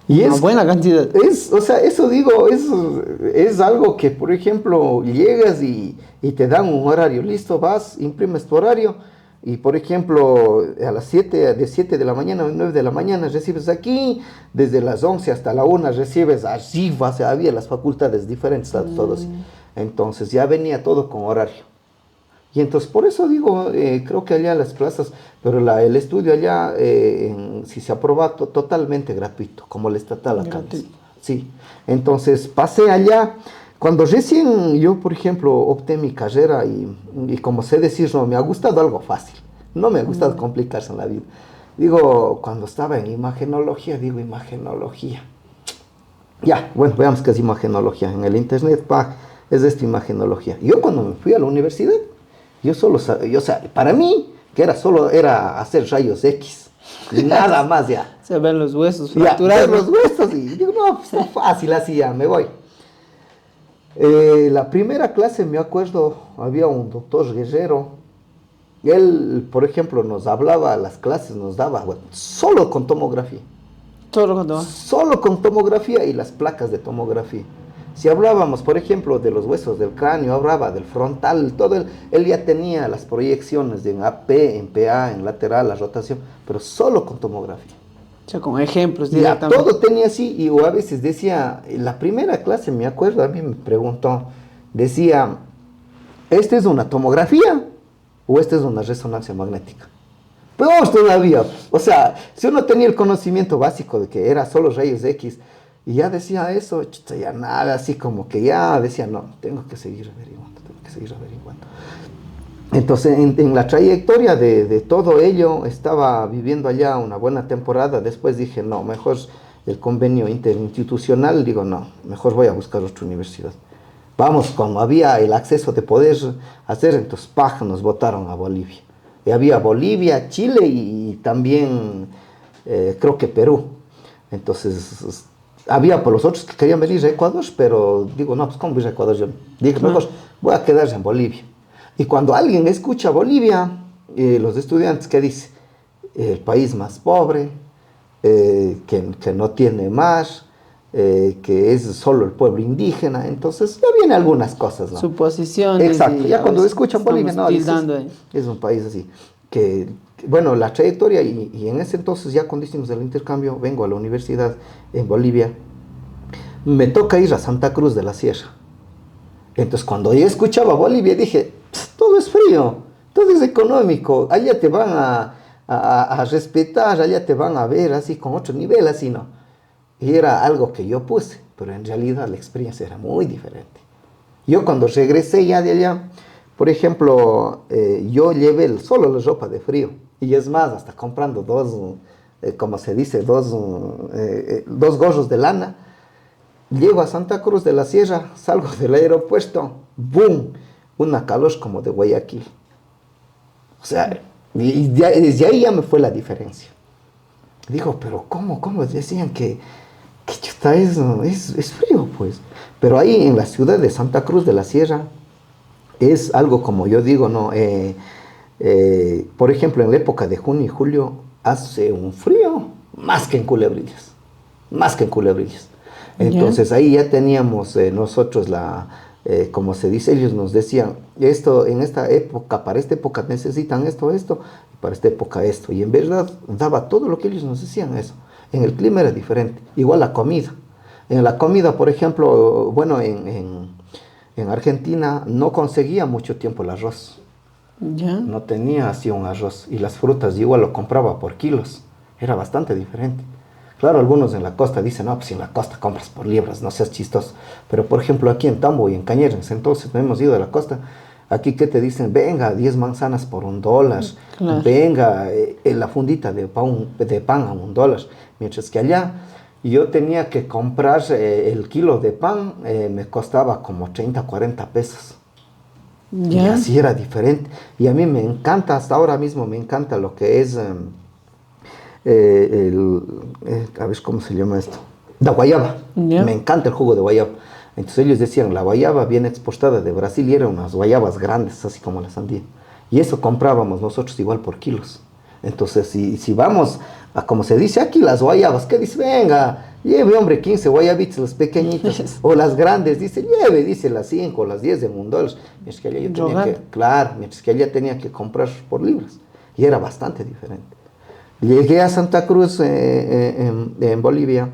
Y una buena cantidad. O sea, eso digo, es algo que, por ejemplo, llegas y te dan un horario, listo, vas, imprimes tu horario, y por ejemplo, de 7 de la mañana a 9 de la mañana recibes aquí, desde las 11 hasta la 1 recibes arriba, o sea, había las facultades diferentes, todos. Entonces ya venía todo con horario. Y entonces, por eso digo, creo que allá las plazas, pero el estudio allá, si se aprueba, totalmente gratuito, como el estatal acá. Sí, entonces pasé allá. Cuando recién yo, por ejemplo, opté mi carrera y como sé decir, no, me ha gustado algo fácil, no me ha gustado complicarse en la vida. Digo, cuando estaba en imagenología, imagenología. Ya, bueno, veamos qué es imagenología. En el internet, es esta imagenología. Yo cuando me fui a la universidad, yo solo sabía, o sea, para mí, que solo era hacer rayos X, y nada más ya. Se ven los huesos fracturados. Ya, ven los huesos y digo, no, pues fácil, así ya, me voy. La primera clase, me acuerdo, había un doctor Guerrero, él, por ejemplo, nos hablaba, las clases nos daba, bueno, solo con tomografía. Solo con tomografía y las placas de tomografía. Si hablábamos, por ejemplo, de los huesos del cráneo, hablaba del frontal, todo él ya tenía las proyecciones en AP, en PA, en lateral, la rotación, pero solo con tomografía. O sea, con ejemplos directamente. Ya, todo tenía así, y a veces decía, en la primera clase, me acuerdo, a mí me preguntó, decía, ¿esta es una tomografía o esta es una resonancia magnética? Peor todavía, o sea, si uno tenía el conocimiento básico de que era solo rayos X, y ya decía eso, ya nada, así como que ya decía, no, tengo que seguir averiguando. Entonces, en la trayectoria de todo ello, estaba viviendo allá una buena temporada, después dije, no, mejor el convenio interinstitucional, digo, no, mejor voy a buscar otra universidad. Vamos, como había el acceso de poder hacer, entonces, nos votaron a Bolivia. Y había Bolivia, Chile y también, creo que Perú. Entonces, había por los otros que querían venir a Ecuador, pero digo, no, pues ¿cómo voy a Ecuador? Yo dije, mejor voy a quedarse en Bolivia. Y cuando alguien escucha Bolivia, los estudiantes, ¿qué dice? El país más pobre, que no tiene más, que es solo el pueblo indígena, entonces ya vienen algunas cosas, ¿no? Suposiciones. Exacto, ya cuando escuchan Bolivia, no, es un país así, bueno, la trayectoria, y en ese entonces, ya cuando hicimos el intercambio, vengo a la universidad en Bolivia, me toca ir a Santa Cruz de la Sierra. Entonces, cuando yo escuchaba Bolivia, dije, todo es frío, todo es económico, allá te van a respetar, allá te van a ver así con otro nivel, así, ¿no? Y era algo que yo puse, pero en realidad la experiencia era muy diferente. Yo cuando regresé ya de allá, por ejemplo, yo llevé solo la ropa de frío. Y es más, hasta comprando como se dice, dos gorros de lana. Llego a Santa Cruz de la Sierra, salgo del aeropuerto, ¡boom! Una calor como de Guayaquil. O sea, y desde ahí ya me fue la diferencia. Digo, pero ¿cómo decían que chuta, es frío, pues? Pero ahí en la ciudad de Santa Cruz de la Sierra es algo como yo digo, ¿no? Por ejemplo, en la época de junio y julio hace un frío más que en Culebrillas, más que en Culebrillas. Entonces ahí ya teníamos nosotros como se dice, ellos nos decían, esto en esta época, para esta época necesitan esto, y para esta época esto. Y en verdad daba todo lo que ellos nos decían eso. En el clima era diferente, igual la comida. En la comida, por ejemplo, bueno, en Argentina no conseguía mucho tiempo el arroz. Ya. No tenía así un arroz. Y las frutas yo igual lo compraba por kilos. Era bastante diferente. Claro, algunos en la costa dicen, no, pues si en la costa compras por libras, no seas chistoso. Pero por ejemplo aquí en Tambo y en Cañeres, entonces no hemos ido a la costa. Aquí que te dicen, venga, 10 manzanas por $1. Claro. Venga, la fundita de pan a $1. Mientras que allá yo tenía que comprar el kilo de pan, me costaba como 30, 40 pesos. Y Ya. así era diferente. Y a mí me encanta, hasta ahora mismo me encanta lo que es, a ver cómo se llama esto, la guayaba. Ya. Me encanta el jugo de guayaba. Entonces ellos decían, la guayaba viene exportada de Brasil y eran unas guayabas grandes, así como la sandía. Y eso comprábamos nosotros igual por kilos. Entonces, si vamos a, como se dice aquí, las guayabas, ¿qué dice? Venga, lleve, hombre, 15 guayabitas, las pequeñitas, o las grandes, dice, lleve, dice, las 5 o las 10 de $1. Mientras que allá yo tenía que, claro, mientras que allá tenía que comprar por libras. Y era bastante diferente. Llegué a Santa Cruz, en Bolivia.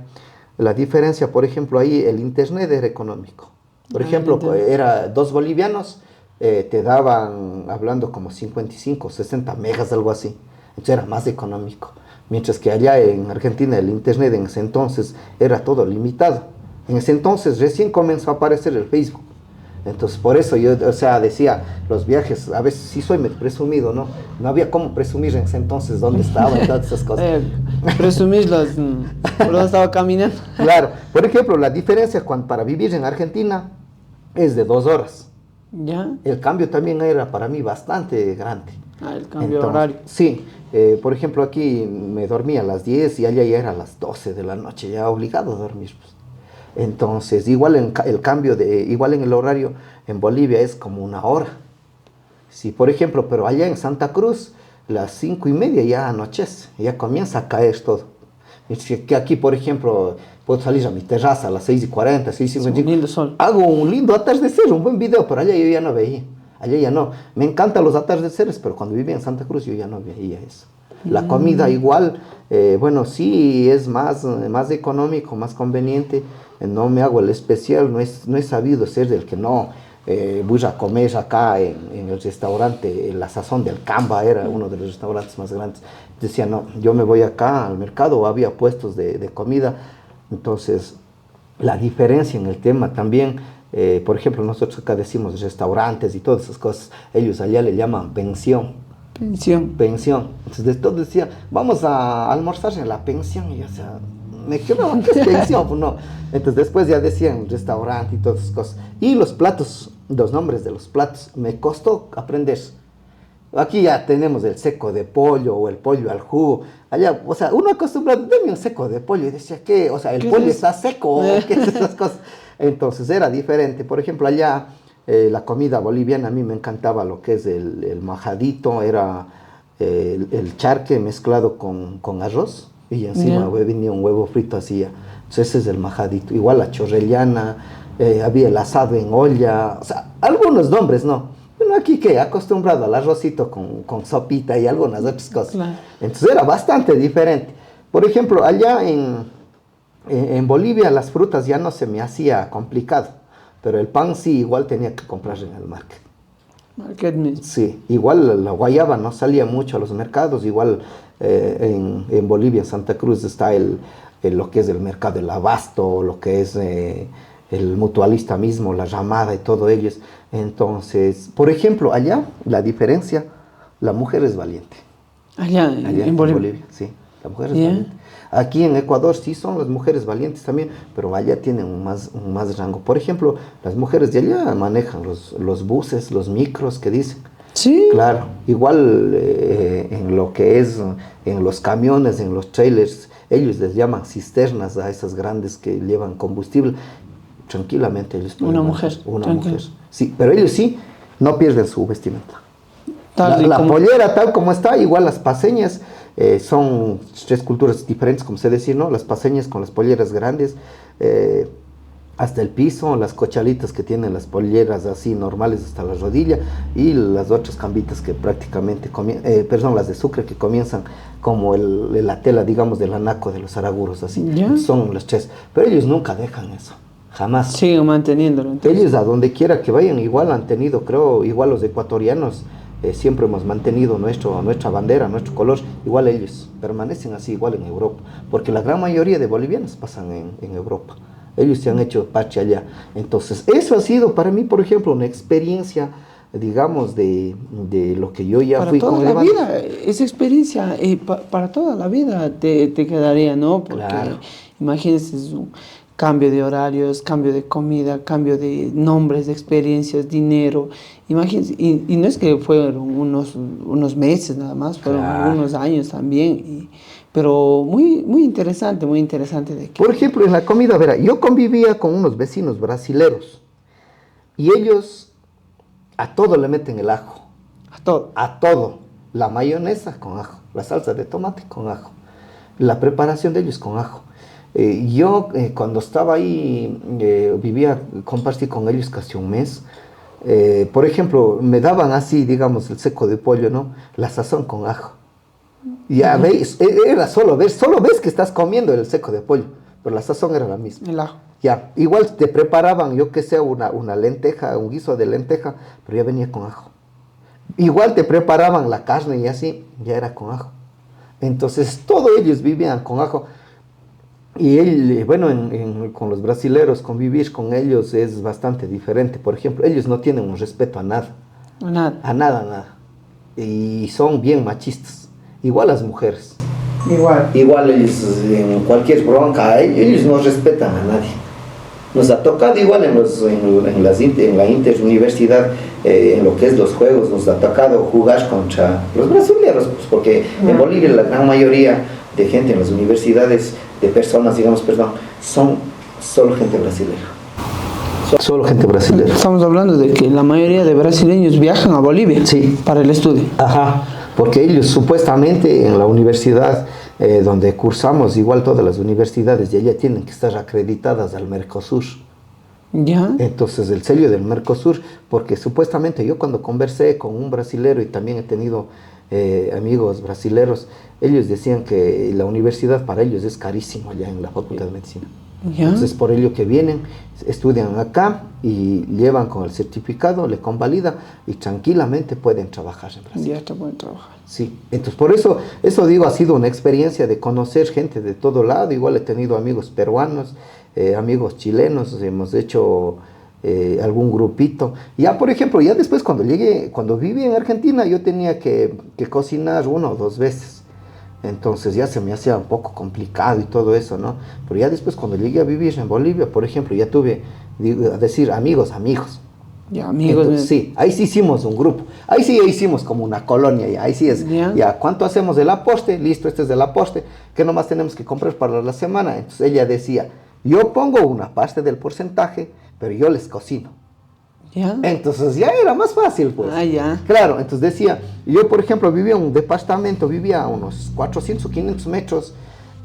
La diferencia, por ejemplo, ahí el internet era económico. Por ejemplo, era 2 bolivianos, te daban, hablando como 55, 60 megas, algo así. Entonces era más económico. Mientras que allá en Argentina el internet en ese entonces era todo limitado. En ese entonces recién comenzó a aparecer el Facebook. Entonces por eso yo, o sea, decía, los viajes, a veces sí soy presumido, ¿no? No había cómo presumir en ese entonces dónde estaba y todas esas cosas. Presumir por dónde estaba caminando. Claro, por ejemplo, la diferencia para vivir en Argentina es de 2 horas. Ya. El cambio también era para mí bastante grande. El cambio de horario. Sí, por ejemplo, aquí me dormía a las 10 y allá ya era a las 12 de la noche, ya obligado a dormir, pues. Entonces, igual el cambio igual en el horario en Bolivia es como 1 hora. Sí, por ejemplo, pero allá en Santa Cruz, las 5:30 ya anochece, ya comienza a caer todo. Que aquí, por ejemplo, puedo salir a mi terraza a las 6:40, 6:55. Un lindo sol. Hago un lindo atardecer, un buen video, pero allá yo ya no veía. Allá ya no. Me encantan los atardeceres, pero cuando vivía en Santa Cruz yo ya no veía eso. La comida igual, bueno, sí es más económico, más conveniente. No me hago el especial, no he sabido ser del que no voy a comer acá en el restaurante, La Sazón del Camba, era uno de los restaurantes más grandes. Decía, no, yo me voy acá al mercado, había puestos de comida. Entonces, la diferencia en el tema también, por ejemplo, nosotros acá decimos restaurantes y todas esas cosas, ellos allá le llaman pensión. Pensión. Entonces, de todo decía, vamos a almorzar en la pensión. Y yo, o sea, me quedaba, ¿qué es pensión? Pues no. Entonces, después ya decían restaurante y todas esas cosas. Y los platos, los nombres de los platos, me costó aprender. Aquí ya tenemos el seco de pollo o el pollo al jugo. Allá, o sea, uno acostumbrado, deme un seco de pollo. Y decía, ¿qué? O sea, ¿el pollo está seco? ¿Qué es esas cosas? Entonces, era diferente. Por ejemplo, allá, la comida boliviana, a mí me encantaba lo que es el majadito, era el charque mezclado con arroz. Y encima venía un huevo frito así. Entonces, ese es el majadito. Igual la chorrellana, había el asado en olla. O sea, algunos nombres, ¿no? Bueno, aquí que acostumbrado al arrocito con sopita y algunas otras cosas. Claro. Entonces era bastante diferente. Por ejemplo, allá en Bolivia las frutas ya no se me hacía complicado, pero el pan sí igual tenía que comprar en el market. Market mismo. Sí, igual la guayaba no salía mucho a los mercados, igual en Bolivia, en Santa Cruz está lo que es el mercado del abasto, lo que es el mutualista mismo, la ramada y todo ellos. Entonces, por ejemplo, allá la diferencia, la mujer es valiente. Allá en Bolivia. Sí, la mujer es valiente. Aquí en Ecuador sí son las mujeres valientes también, pero allá tienen un más rango. Por ejemplo, las mujeres de allá manejan los buses, los micros que dicen. Sí. Claro, igual en lo que es, en los camiones, en los trailers, ellos les llaman cisternas a esas grandes que llevan combustible. Tranquilamente ellos pueden Una manejar. mujer. Una Tranquila. mujer. Sí, pero ellos sí no pierden su vestimenta. Tal y La como- pollera tal como está, igual las paseñas, son tres culturas diferentes, como se decir, ¿no? Las paseñas con las polleras grandes, hasta el piso, las cochalitas que tienen las polleras así normales hasta la rodilla, y las otras cambitas que prácticamente, perdón, las de Sucre que comienzan como la tela, digamos, del anaco de los araguros, así. Ya. Son las tres, pero ellos nunca dejan eso, jamás. Siguen manteniéndolo. Entonces. Ellos a donde quiera que vayan, igual han tenido, creo, igual los ecuatorianos, siempre hemos mantenido nuestra bandera, nuestro color, igual ellos permanecen así, igual en Europa, porque la gran mayoría de bolivianos pasan en Europa. Ellos se han hecho patria allá. Entonces, eso ha sido para mí, por ejemplo, una experiencia, digamos, de lo que yo ya Para fui toda con el la Levante. vida, esa experiencia para toda la vida te quedaría, ¿no? Porque Claro. imagínense, es un cambio de horarios, cambio de comida, cambio de nombres, de experiencias, dinero. Imagínense, y no es que fueron unos meses nada más, fueron Claro. algunos años también. Pero muy interesante de que... Por ejemplo, en la comida, verá, yo convivía con unos vecinos brasileros y ellos a todo le meten el ajo. A todo. A todo. La mayonesa con ajo, la salsa de tomate con ajo, la preparación de ellos con ajo. Yo cuando estaba ahí, compartí con ellos casi un mes. Por ejemplo, me daban así, digamos, el seco de pollo, ¿no? La sazón con ajo. Ya veis, era solo ves que estás comiendo el seco de pollo, pero la sazón era la misma. El ajo. Ya, igual te preparaban, yo que sé, una lenteja, un guiso de lenteja, pero ya venía con ajo. Igual te preparaban la carne y así, ya era con ajo. Entonces, todos ellos vivían con ajo. Y bueno, con los brasileros, convivir con ellos es bastante diferente. Por ejemplo, ellos no tienen un respeto a nada. Nada. A nada, nada. Y son bien machistas. Igual las mujeres. Igual. Igual ellos, en cualquier bronca, ellos no respetan a nadie. Nos ha tocado igual en la interuniversidad, en lo que es los juegos, nos ha tocado jugar contra los brasileños, pues, porque en Bolivia la gran mayoría de gente en las universidades, de personas, digamos, perdón, son solo gente brasileña. Solo gente brasileña. Estamos hablando de que la mayoría de brasileños viajan a Bolivia, sí, para el estudio. Ajá, porque ellos supuestamente en la universidad donde cursamos, igual todas las universidades de allá tienen que estar acreditadas al Mercosur. Ya. Entonces el sello del Mercosur, porque supuestamente yo cuando conversé con un brasilero y también he tenido amigos brasileros, ellos decían que la universidad para ellos es carísimo allá en la Facultad de Medicina. Ya. Entonces por ello que vienen, estudian acá y llevan con el certificado, le convalida y tranquilamente pueden trabajar en Brasil. Ya está buen trabajo. Sí, entonces por eso digo, ha sido una experiencia de conocer gente de todo lado. Igual he tenido amigos peruanos, amigos chilenos, hemos hecho algún grupito. Ya, por ejemplo, ya después cuando viví en Argentina, yo tenía que cocinar 1 o 2 veces. Entonces ya se me hacía un poco complicado y todo eso, ¿no? Pero ya después cuando llegué a vivir en Bolivia, por ejemplo, ya tuve, a decir, amigos. Ya, amigos. Entonces, sí, ahí sí hicimos un grupo. Ahí sí hicimos como una colonia. Ahí sí es, ya, ¿cuánto hacemos del aposte? Listo, este es del aposte. ¿Qué nomás tenemos que comprar para la semana? Entonces ella decía, yo pongo una parte del porcentaje, pero yo les cocino. Ya. Entonces ya era más fácil, pues. Ah, ya. Claro, entonces decía, yo por ejemplo vivía en un departamento, vivía a unos 400 o 500 metros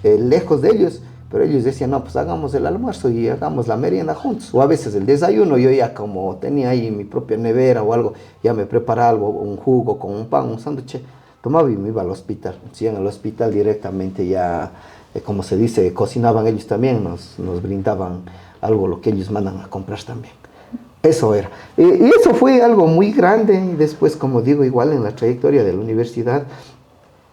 lejos de ellos, pero ellos decían, no, pues hagamos el almuerzo y hagamos la merienda juntos. O a veces el desayuno, yo ya como tenía ahí mi propia nevera o algo, ya me preparaba algo, un jugo con un pan, un sándwich, tomaba y me iba al hospital. Sí, en el hospital directamente ya, como se dice, cocinaban ellos también, nos brindaban algo, lo que ellos mandan a comprar también. Eso era. Y eso fue algo muy grande. Y después, como digo, igual en la trayectoria de la universidad,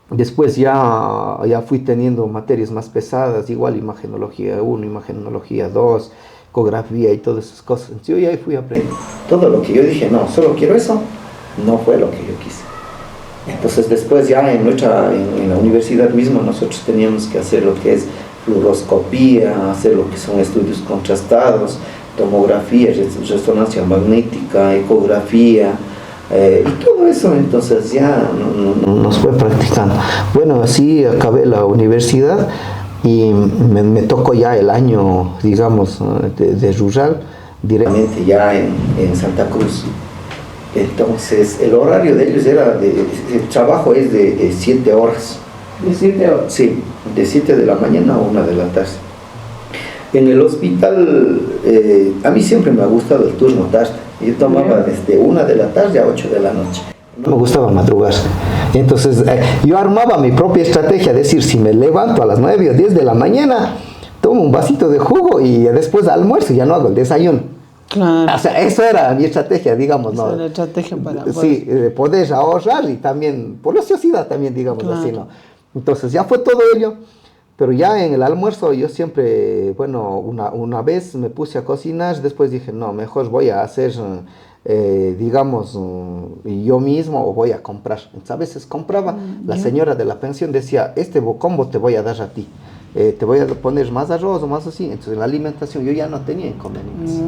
después ya fui teniendo materias más pesadas, igual imagenología 1, imagenología 2, ecografía y todas esas cosas. Entonces yo ya fui aprendiendo. Todo lo que yo dije, no, solo quiero eso, no fue lo que yo quise. Entonces después ya en la universidad misma nosotros teníamos que hacer lo que es fluoroscopía, hacer lo que son estudios contrastados, tomografía, resonancia magnética, ecografía, Y todo eso entonces ya nos fue practicando. Bueno, así acabé la universidad y me tocó ya el año, digamos, de rural, directamente ya en Santa Cruz. Entonces el horario de ellos era, el trabajo es de 7 horas. ¿De 7 horas? Sí, de 7 de la mañana a 1 de la tarde. En el hospital, a mí siempre me ha gustado el turno tarde. Yo tomaba desde 1 de la tarde a 8 de la noche. No me gustaba madrugar. Entonces, yo armaba mi propia estrategia, es decir, si me levanto a las 9 o 10 de la mañana, tomo un vasito de jugo y después almuerzo, ya no hago el desayuno. Claro. O sea, eso era mi estrategia, digamos, ¿no? Esa era la estrategia para sí, poder ahorrar y también, por la sociedad también, digamos, claro, así, ¿no? Entonces, ya fue todo ello. Pero ya en el almuerzo yo siempre, bueno, una vez me puse a cocinar, después dije, no, mejor voy a hacer, digamos, yo mismo o voy a comprar. Entonces, a veces compraba, la señora de la pensión decía, este combo te voy a dar a ti, te voy a poner más arroz o más así. Entonces en la alimentación yo ya no tenía inconvenientes.